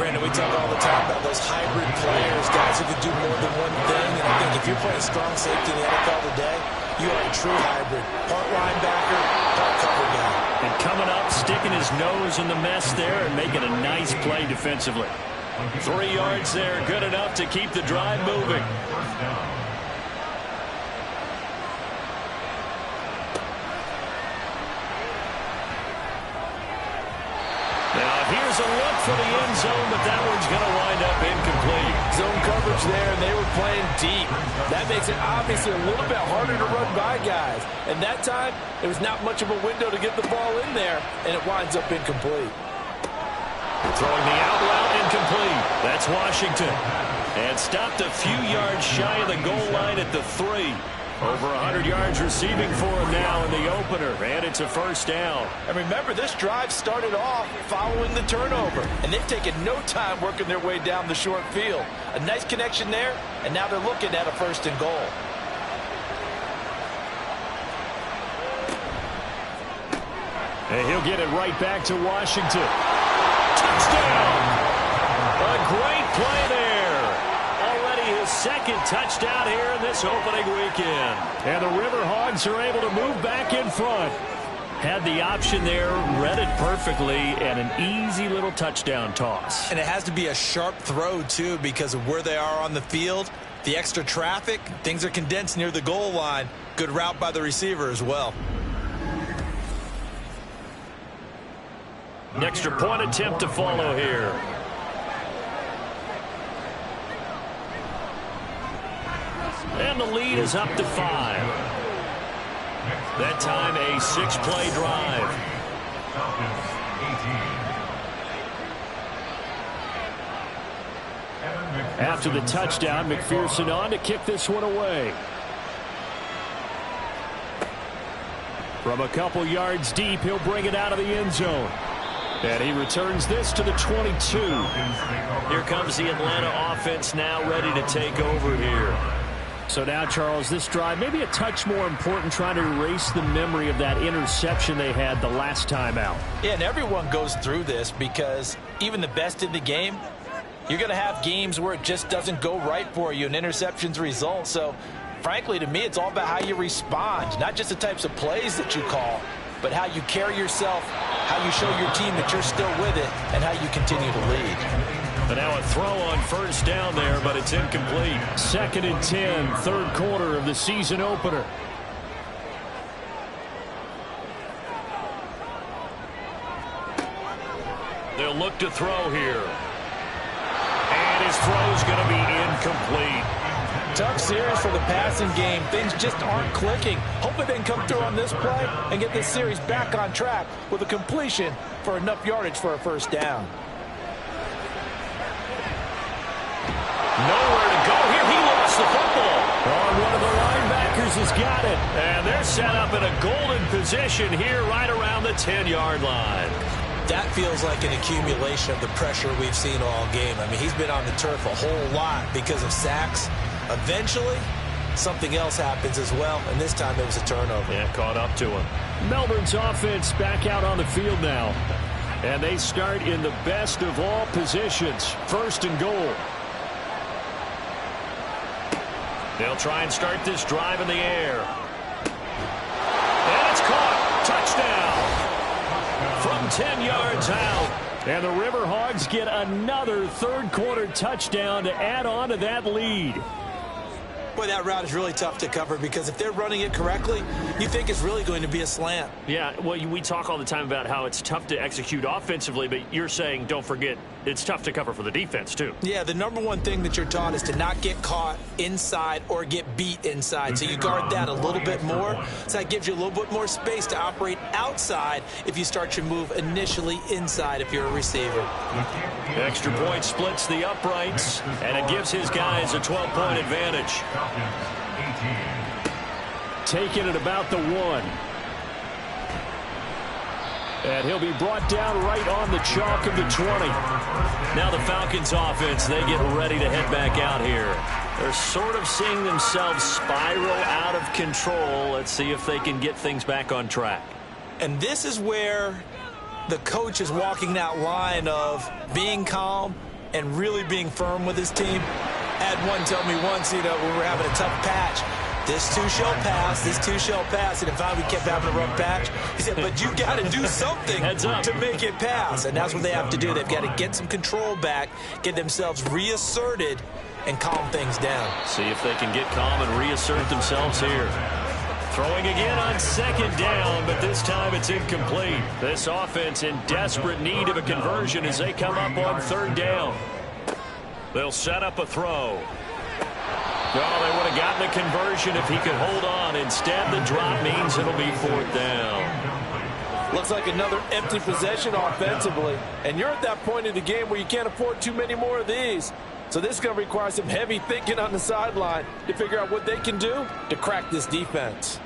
Brandon, we talk all the time about those hybrid players, guys who can do more than one thing. And I think if you're playing strong safety in the NFL today, you are a true hybrid. Part linebacker, part cover guy. And coming up, sticking his nose in the mess there and making a nice play defensively. 3 yards there, good enough to keep the drive moving. Here's a look for the end zone, but that one's going to wind up incomplete. Zone coverage there, and they were playing deep. That makes it obviously a little bit harder to run by guys. And that time, there was not much of a window to get the ball in there, and it winds up incomplete. Throwing the out route, incomplete. That's Washington. And stopped a few yards shy of the goal line at the 3. Over 100 yards receiving for him now in the opener, and it's a 1st down. And remember, this drive started off following the turnover, and they've taken no time working their way down the short field. A nice connection there, and now they're looking at a 1st and goal. And he'll get it right back to Washington. Touchdown! A great play there. His 2nd touchdown here in this opening weekend. And the River Hogs are able to move back in front. Had the option there, read it perfectly, and an easy little touchdown toss. And it has to be a sharp throw, too, because of where they are on the field. The extra traffic, things are condensed near the goal line. Good route by the receiver as well. An extra point attempt to follow here. And the lead is up to 5. That time a 6-play drive. After the touchdown, McPherson on to kick this one away. From a couple yards deep, he'll bring it out of the end zone. And he returns this to the 22. Here comes the Atlanta offense now ready to take over here. So now, Charles, this drive maybe a touch more important, trying to erase the memory of that interception they had the last time out. Yeah, and everyone goes through this because even the best in the game, you're going to have games where it just doesn't go right for you and interceptions result. So, frankly, to me, it's all about how you respond, not just the types of plays that you call, but how you carry yourself, how you show your team that you're still with it, and how you continue to lead. And now a throw on 1st down there, but it's incomplete. 2nd and 10, 3rd quarter of the season opener. They'll look to throw here. And his throw's going to be incomplete. Tough series for the passing game. Things just aren't clicking. Hoping they can come through on this play and get this series back on track with a completion for enough yardage for a 1st down. Nowhere to go here. He lost the football. One of the linebackers has got it. And they're set up in a golden position here right around the 10-yard line. That feels like an accumulation of the pressure we've seen all game. I mean, he's been on the turf a whole lot because of sacks. Eventually, something else happens as well, and this time it was a turnover. Yeah, caught up to him. Melbourne's offense back out on the field now. And they start in the best of all positions, 1st and goal. They'll try and start this drive in the air. And it's caught. Touchdown. From 10 yards out. And the River Hogs get another 3rd quarter touchdown to add on to that lead. Boy, that route is really tough to cover because if they're running it correctly, you think it's really going to be a slant. Yeah, well, we talk all the time about how it's tough to execute offensively, but you're saying, don't forget, it's tough to cover for the defense, too. Yeah, the number one thing that you're taught is to not get caught inside or get beat inside. So you guard that a little bit more. So that gives you a little bit more space to operate outside if you start your move initially inside if you're a receiver. Extra point splits the uprights, and it gives his guys a 12-point advantage. Taking it about the 1. And he'll be brought down right on the chalk of the 20. Now the Falcons offense, they get ready to head back out here. They're sort of seeing themselves spiral out of control. Let's see if they can get things back on track. And this is where the coach is walking that line of being calm and really being firm with his team. I had one tell me once, when we were having a tough patch, this too shall pass, this too shall pass. And in fact, we kept having a rough patch. He said, but you got to do something to make it pass. And that's what they have to do. They've got to get some control back, get themselves reasserted, and calm things down. See if they can get calm and reassert themselves here. Throwing again on 2nd down, but this time it's incomplete. This offense in desperate need of a conversion as they come up on 3rd down. They'll set up a throw. No, they would have gotten a conversion if he could hold on. Instead, the drop means it'll be 4th down. Looks like another empty possession offensively. And you're at that point in the game where you can't afford too many more of these. So this is going to require some heavy thinking on the sideline to figure out what they can do to crack this defense.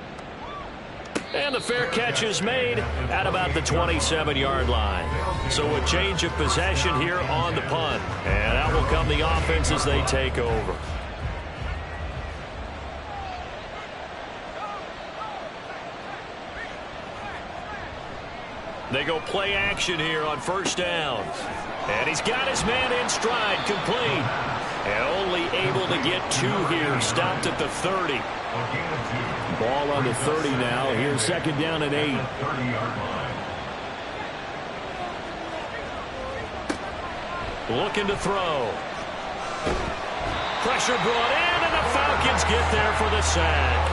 And the fair catch is made at about the 27-yard line. So a change of possession here on the punt. And out will come the offense as they take over. They go play action here on 1st down. And he's got his man in stride, complete. And only able to get 2 here, stopped at the 30. Ball on the 30 now. Here's 2nd down and 8. Looking to throw. Pressure brought in, and the Falcons get there for the sack.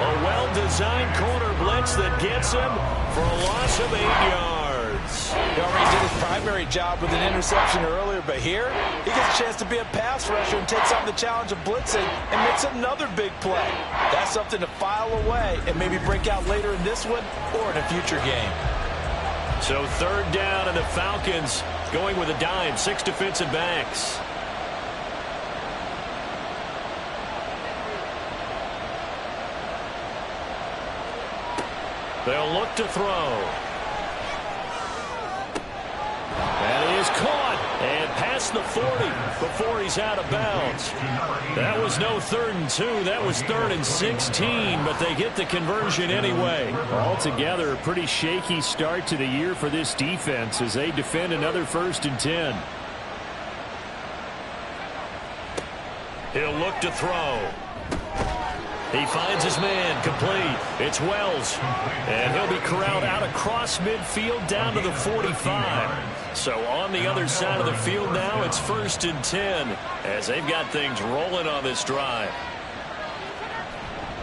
A well-designed corner blitz that gets him for a loss of 8 yards. He already did his primary job with an interception earlier, but here he gets a chance to be a pass rusher and takes on the challenge of blitzing and makes another big play. That's something to file away and maybe break out later in this one or in a future game. So 3rd down, and the Falcons going with a dime, 6 defensive backs. They'll look to throw. That is caught and past the 40 before he's out of bounds. That was no 3rd and 2. That was 3rd and 16, but they get the conversion anyway. Altogether, a pretty shaky start to the year for this defense as they defend another 1st and 10. He'll look to throw. He finds his man, complete. It's Wells, and he'll be corralled out across midfield down to the 45. So on the other side of the field now, it's 1st and 10 as they've got things rolling on this drive.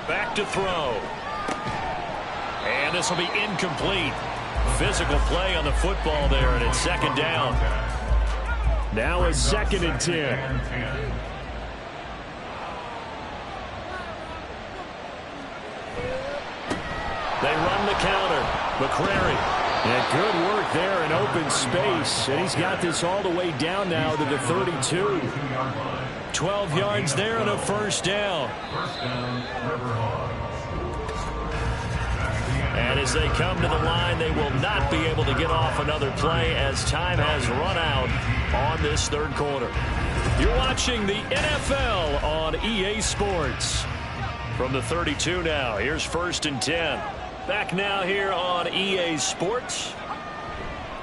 Back to throw. And this will be incomplete. Physical play on the football there, and it's 2nd down. Now it's 2nd and 10. They run the counter. McCrary. And good work there in open space. And he's got this all the way down now to the 32. 12 yards there and a 1st down. And as they come to the line, they will not be able to get off another play as time has run out on this 3rd quarter. You're watching the NFL on EA Sports. From the 32 now, here's 1st and 10. Back now here on EA Sports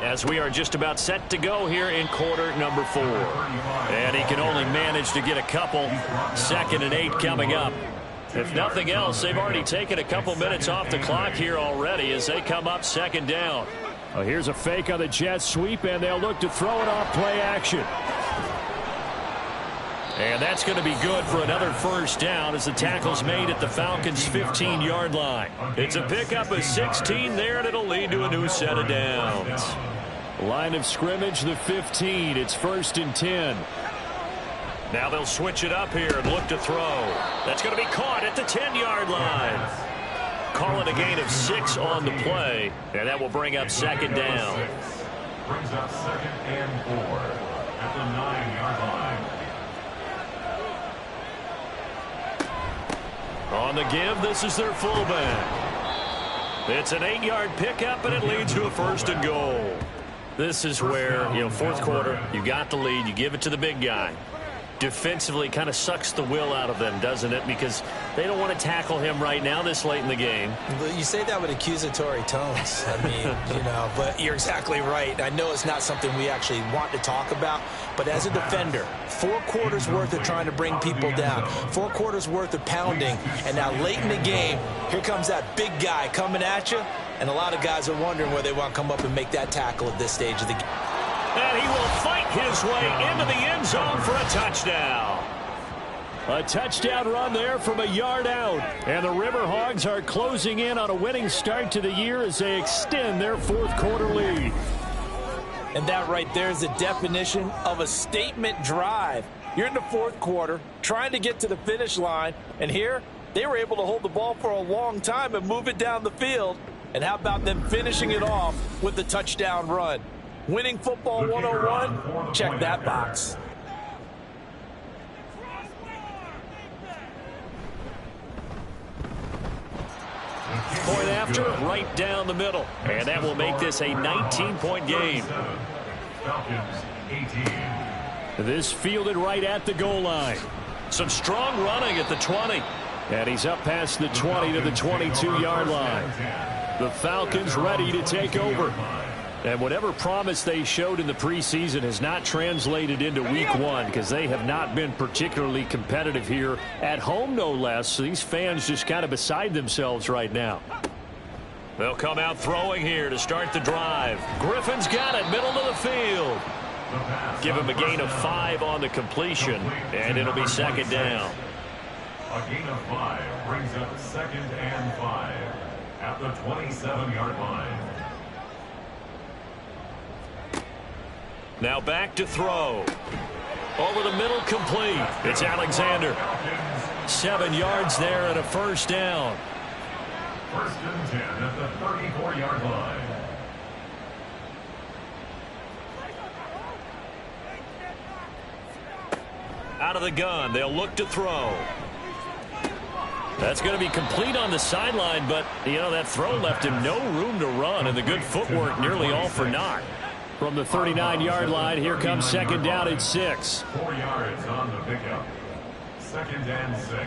as we are just about set to go here in quarter number 4. And he can only manage to get a couple. 2nd and 8 coming up. If nothing else, they've already taken a couple minutes off the clock here already as they come up 2nd down. Well, here's a fake on the jet sweep, and they'll look to throw it off play action. And that's going to be good for another first down as the tackle's made at the Falcons' 15-yard line. It's a pickup of 16 there, and it'll lead to a new set of downs. Line of scrimmage, the 15. It's 1st and 10. Now they'll switch it up here and look to throw. That's going to be caught at the 10-yard line. Call it a gain of 6 on the play, and that will bring up 2nd down. Brings up 2nd and 4 at the 9-yard line. On the give, this is their fullback. It's an 8-yard pickup, and it leads to a 1st and goal. This is where, fourth quarter, you got the lead, you give it to the big guy. Defensively kind of sucks the will out of them, doesn't it? Because they don't want to tackle him right now this late in the game. You say that with accusatory tones. I mean, but you're exactly right. I know it's not something we actually want to talk about, but as a defender, 4 quarters worth of trying to bring people down, 4 quarters worth of pounding, and now late in the game, here comes that big guy coming at you, and a lot of guys are wondering whether they want to come up and make that tackle at this stage of the game. And he will fight his way into the end zone for a touchdown. A touchdown run there from a yard out. And the River Hogs are closing in on a winning start to the year as they extend their 4th quarter lead. And that right there is the definition of a statement drive. You're in the 4th quarter, trying to get to the finish line, and here they were able to hold the ball for a long time and move it down the field. And how about them finishing it off with the touchdown run? Winning football 101, check that box. Point after, right down the middle. And that will make this a 19-point game. Falcons 18. This fielded right at the goal line. Some strong running at the 20. And he's up past the 20 to the 22-yard line. The Falcons ready to take over. And whatever promise they showed in the preseason has not translated into week 1 because they have not been particularly competitive here at home, no less. So these fans just kind of beside themselves right now. They'll come out throwing here to start the drive. Griffin's got it, middle of the field. Give him a gain of 5 on the completion, and it'll be 2nd down. A gain of 5 brings up 2nd and 5 at the 27-yard line. Now back to throw. Over the middle, complete. It's Alexander. 7 yards there and a 1st down. 1st and 10 at the 34-yard line. Out of the gun, they'll look to throw. That's going to be complete on the sideline, but, that throw left him no room to run, and the good footwork nearly all for naught. From the 39-yard line, here comes 2nd down and 6. 4 yards on the pickup. 2nd and 6.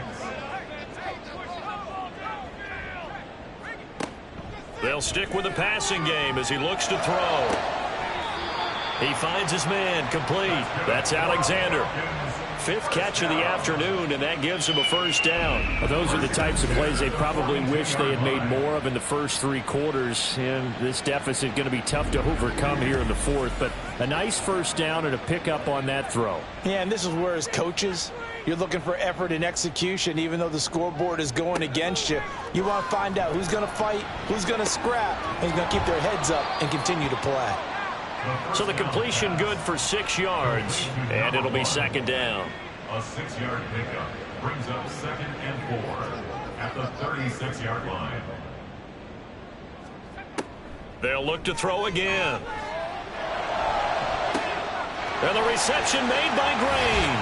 They'll stick with the passing game as he looks to throw. He finds his man, complete. That's Alexander. 5th catch of the afternoon, and that gives him a 1st down. Well, those are the types of plays they probably wish they had made more of in the first 3 quarters. And this deficit going to be tough to overcome here in the 4th. But a nice 1st down and a pickup on that throw. Yeah, and this is where as coaches, you're looking for effort and execution. Even though the scoreboard is going against you, you want to find out who's going to fight, who's going to scrap, who's going to keep their heads up and continue to play. So the completion good for 6 yards, and it'll be 2nd down. A 6-yard pickup brings up 2nd and 4 at the 36-yard line. They'll look to throw again. And the reception made by Green.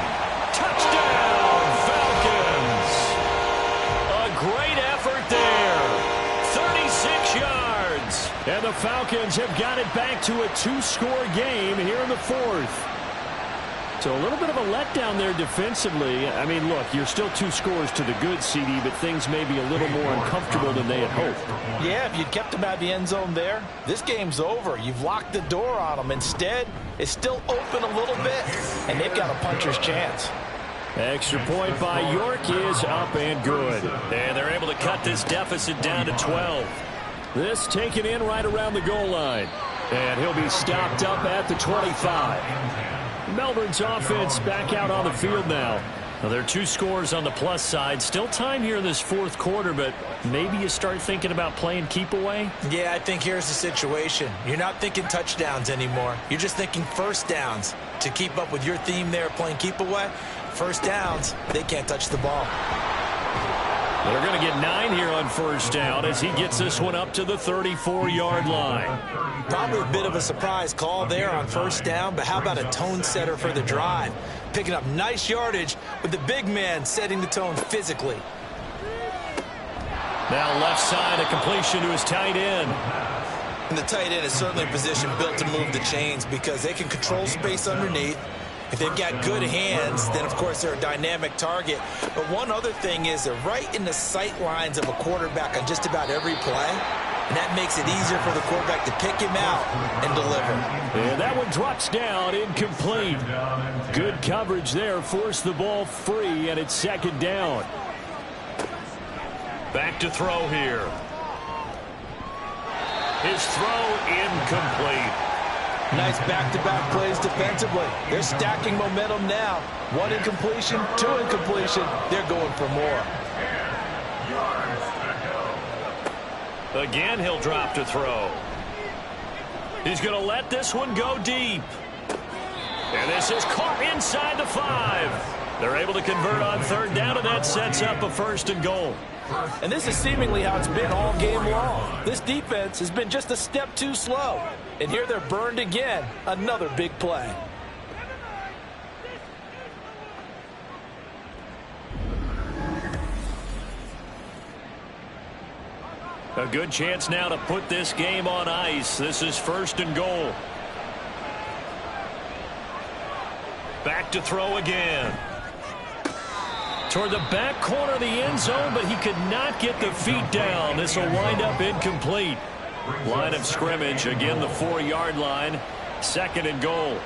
Touchdown, Falcons! A great effort there. 36 yards. And the Falcons have got it back to a 2-score game here in the 4th. So a little bit of a letdown there defensively. I mean, look, you're still 2 scores to the good, CD, but things may be a little more uncomfortable than they had hoped. Yeah, if you'd kept them out of the end zone there, this game's over. You've locked the door on them. Instead, it's still open a little bit, and they've got a puncher's chance. Extra point by York is up and good. And they're able to cut this deficit down to 12. This taken in right around the goal line. And he'll be stopped up at the 25. Melbourne's offense back out on the field now. Now, there are 2 scores on the plus side. Still time here in this fourth quarter, but maybe you start thinking about playing keep away? Yeah, I think here's the situation. You're not thinking touchdowns anymore. You're just thinking first downs. To keep up with your theme there, playing keep away, first downs, they can't touch the ball. They're going to get 9 here on first down as he gets this one up to the 34-yard line. Probably a bit of a surprise call there on first down, but how about a tone setter for the drive? Picking up nice yardage with the big man setting the tone physically. Now left side, a completion to his tight end. And the tight end is certainly a position built to move the chains because they can control space underneath. If they've got good hands, then, of course, they're a dynamic target. But one other thing is they're right in the sight lines of a quarterback on just about every play. And that makes it easier for the quarterback to pick him out and deliver. And that one drops down, incomplete. Good coverage there, forced the ball free, and it's second down. Back to throw here. His throw incomplete. Nice back-to-back plays defensively. They're stacking momentum now. 1 incompletion, 2 incompletion. They're going for more. Again, he'll drop to throw. He's going to let this one go deep. And this is caught inside the 5. They're able to convert on third down, and that sets up a first and goal. And this is seemingly how it's been all game long. This defense has been just a step too slow. And here they're burned again. Another big play. A good chance now to put this game on ice. This is first and goal. Back to throw again. Toward the back corner of the end zone, but he could not get the feet down. This will wind up incomplete. Line of scrimmage, again the 4-yard line. Second and goal.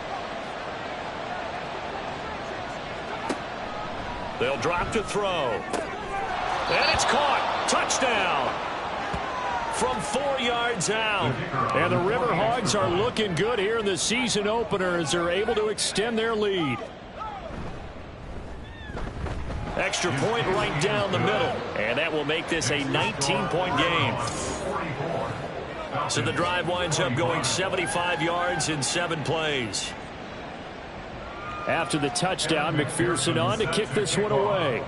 They'll drop to throw. And it's caught. Touchdown. From 4 yards out. And the River Hogs are looking good here in the season opener as they're able to extend their lead. Extra point right down the middle. And that will make this a 19-point game. So the drive winds up going 75 yards in 7 plays. After the touchdown, McPherson on to kick this one away.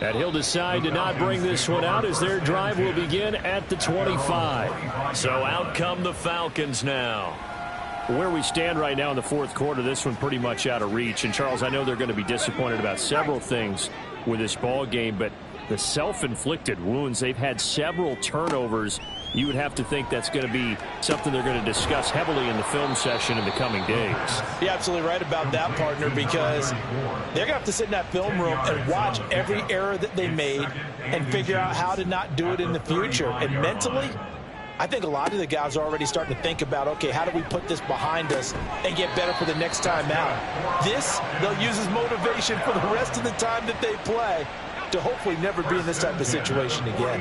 And he'll decide to not bring this one out as their drive will begin at the 25. So out come the Falcons now. Where we stand right now in the fourth quarter, this one pretty much out of reach. And, Charles, I know they're going to be disappointed about several things with this ball game, but the self-inflicted wounds, they've had several turnovers. You would have to think that's going to be something they're going to discuss heavily in the film session in the coming days. You're absolutely right about that, partner, because they're going to have to sit in that film room and watch every error that they made and figure out how to not do it in the future. And mentally, I think a lot of the guys are already starting to think about, okay, how do we put this behind us and get better for the next time out? This, they'll use as motivation for the rest of the time that they play to hopefully never be in this type of situation again.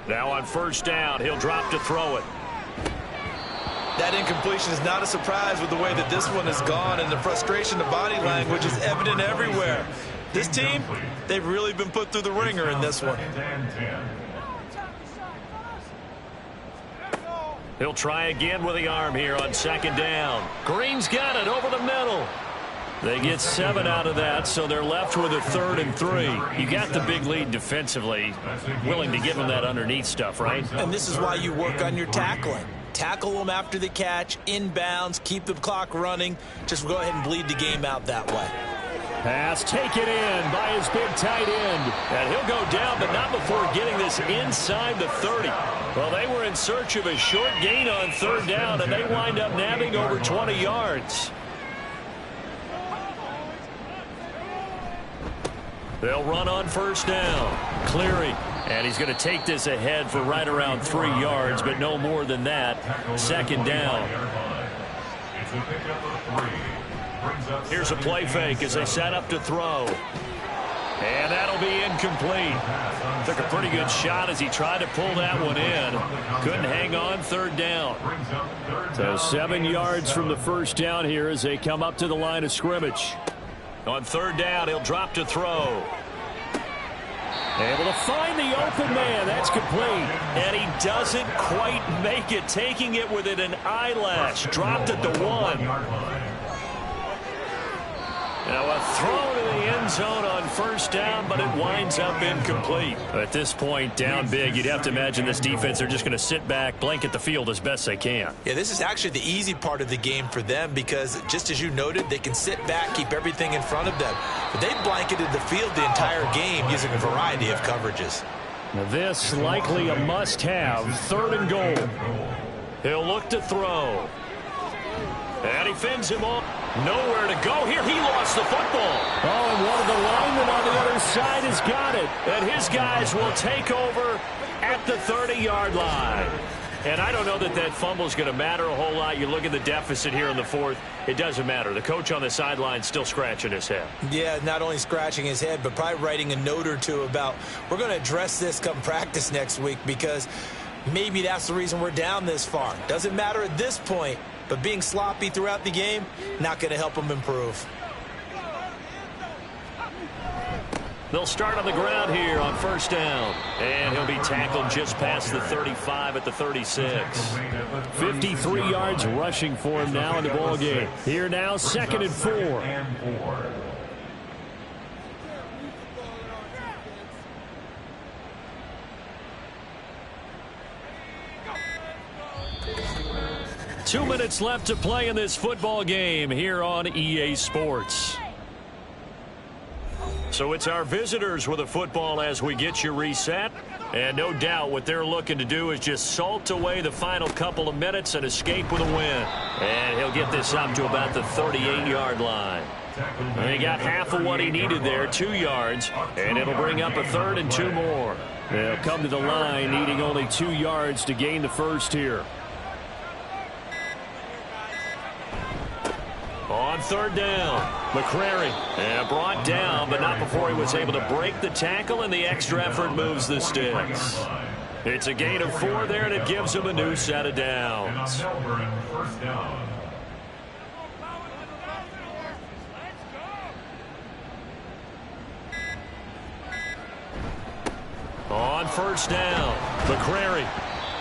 Now on first down, he'll drop to throw it. That incompletion is not a surprise with the way that this one has gone, and the frustration, the body language is evident everywhere. This team, they've really been put through the ringer in this one. He'll try again with the arm here on second down. Green's got it over the middle. They get 7 out of that, so they're left with a 3rd and 3. You got the big lead defensively. Willing to give them that underneath stuff, right? And this is why you work on your tackling. Tackle them after the catch, inbounds, keep the clock running. Just go ahead and bleed the game out that way. Pass taken in by his big tight end. And he'll go down, but not before getting this inside the 30. Well, they were in search of a short gain on third down, and they wind up nabbing over 20 yards. They'll run on first down. Cleary. And he's going to take this ahead for right around 3 yards, but no more than that. Second down. Here's a play fake as they set up to throw. And that'll be incomplete. Took a pretty good shot as he tried to pull that one in. Couldn't hang on, third down. So 7 yards from the first down here as they come up to the line of scrimmage. On third down, he'll drop to throw. Able to find the open man. That's complete. And he doesn't quite make it, taking it within an eyelash. Dropped at the 1. Now a throw to the end zone on first down, but it winds up incomplete. At this point, down big, you'd have to imagine this defense are just going to sit back, blanket the field as best they can. Yeah, this is actually the easy part of the game for them because, just as you noted, they can sit back, keep everything in front of them. But they blanketed the field the entire game using a variety of coverages. Now this likely a must-have, 3rd and goal. He'll look to throw. And he fends him off. Nowhere to go here. He lost the football. Oh, and one of the linemen on the other side has got it. And his guys will take over at the 30-yard line. And I don't know that that fumble is going to matter a whole lot. You look at the deficit here in the 4th. It doesn't matter. The coach on the sideline still scratching his head. Yeah, not only scratching his head, but probably writing a note or two about, we're going to address this come practice next week because maybe that's the reason we're down this far. Doesn't matter at this point. But being sloppy throughout the game, not going to help them improve. They'll start on the ground here on first down. And he'll be tackled just past the 35 at the 36. 53 yards rushing for him now in the ball game. Here now, 2nd and 4. Two minutes left to play in this football game here on EA Sports. So it's our visitors with a football as we get you reset. And no doubt what they're looking to do is just salt away the final couple of minutes and escape with a win. And he'll get this up to about the 38-yard line. And he got half of what he needed there, 2 yards. And it'll bring up a 3rd and 2 more. They'll come to the line needing only 2 yards to gain the first here. On third down, McCrary brought down, but not before he was able to break the tackle, and the extra effort moves the sticks. It's a gain of 4 there, and it gives him a new set of downs. On first down, McCrary,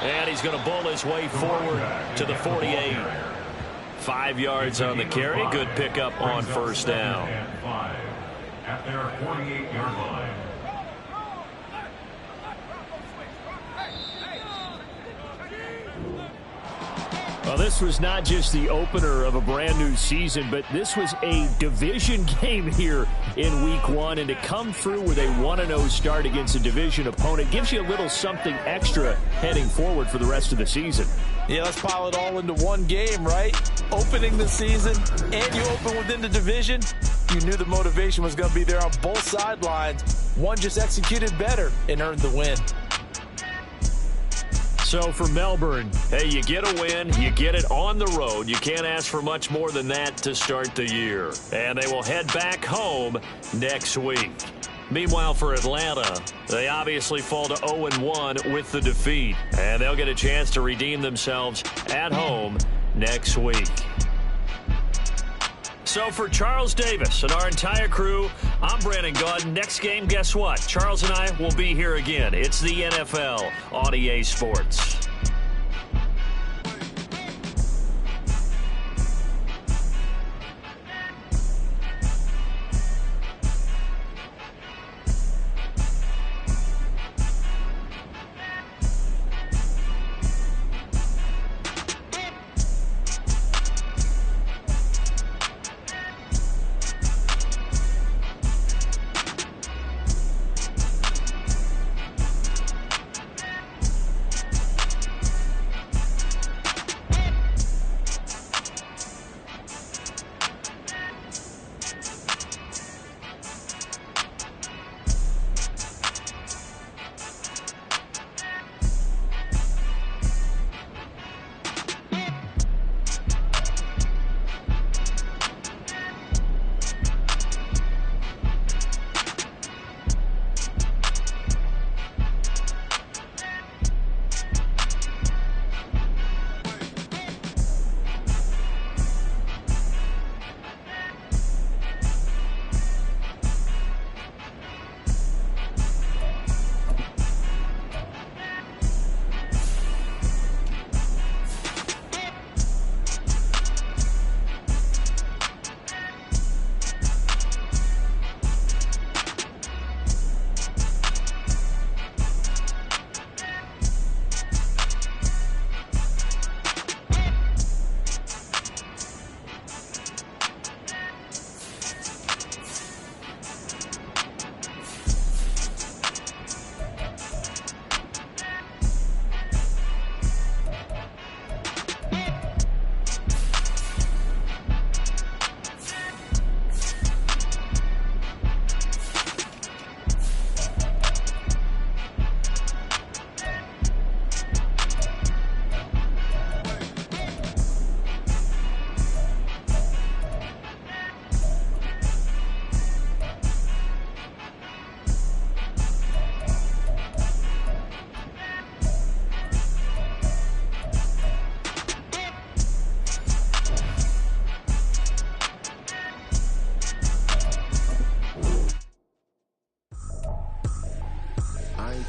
and he's going to bull his way forward to the 48. 5 yards on the carry. Good pickup on first down. At their 48-yard line. Well, this was not just the opener of a brand new season, but this was a division game here in week 1. And to come through with a 1-0 start against a division opponent gives you a little something extra heading forward for the rest of the season. Yeah, let's pile it all into one game, right? Opening the season, and you open within the division. You knew the motivation was going to be there on both sidelines. One just executed better and earned the win. So for Melbourne, hey, you get a win, you get it on the road. You can't ask for much more than that to start the year. And they will head back home next week. Meanwhile, for Atlanta, they obviously fall to 0-1 with the defeat. And they'll get a chance to redeem themselves at home next week. So for Charles Davis and our entire crew, I'm Brandon Gaudin. Next game, guess what? Charles and I will be here again. It's the NFL on EA Sports.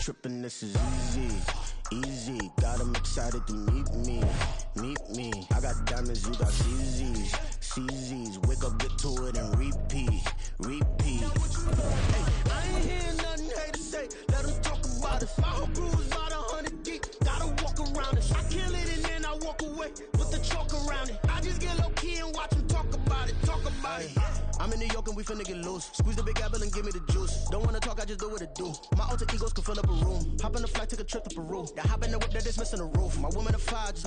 tripping, this is easy. Easy, got them excited to meet me. I got diamonds, you got CZs. Wake up, get to it, and repeat. Hey, I ain't hearing nothing hate to say. Let them talk about it. My whole crew is about 100 deep. Gotta walk around it. I kill it and then I walk away with the chalk around it. I just get low key and watch them talk about it. I'm in New York and we finna get loose. Squeeze the big apple and give me the juice. Don't wanna talk, I just do what it do. My alter egos can fill up a room. Hop on a flight, take a trip to Peru. Yeah, hop in the whip that is missing the roof. My woman of 5 just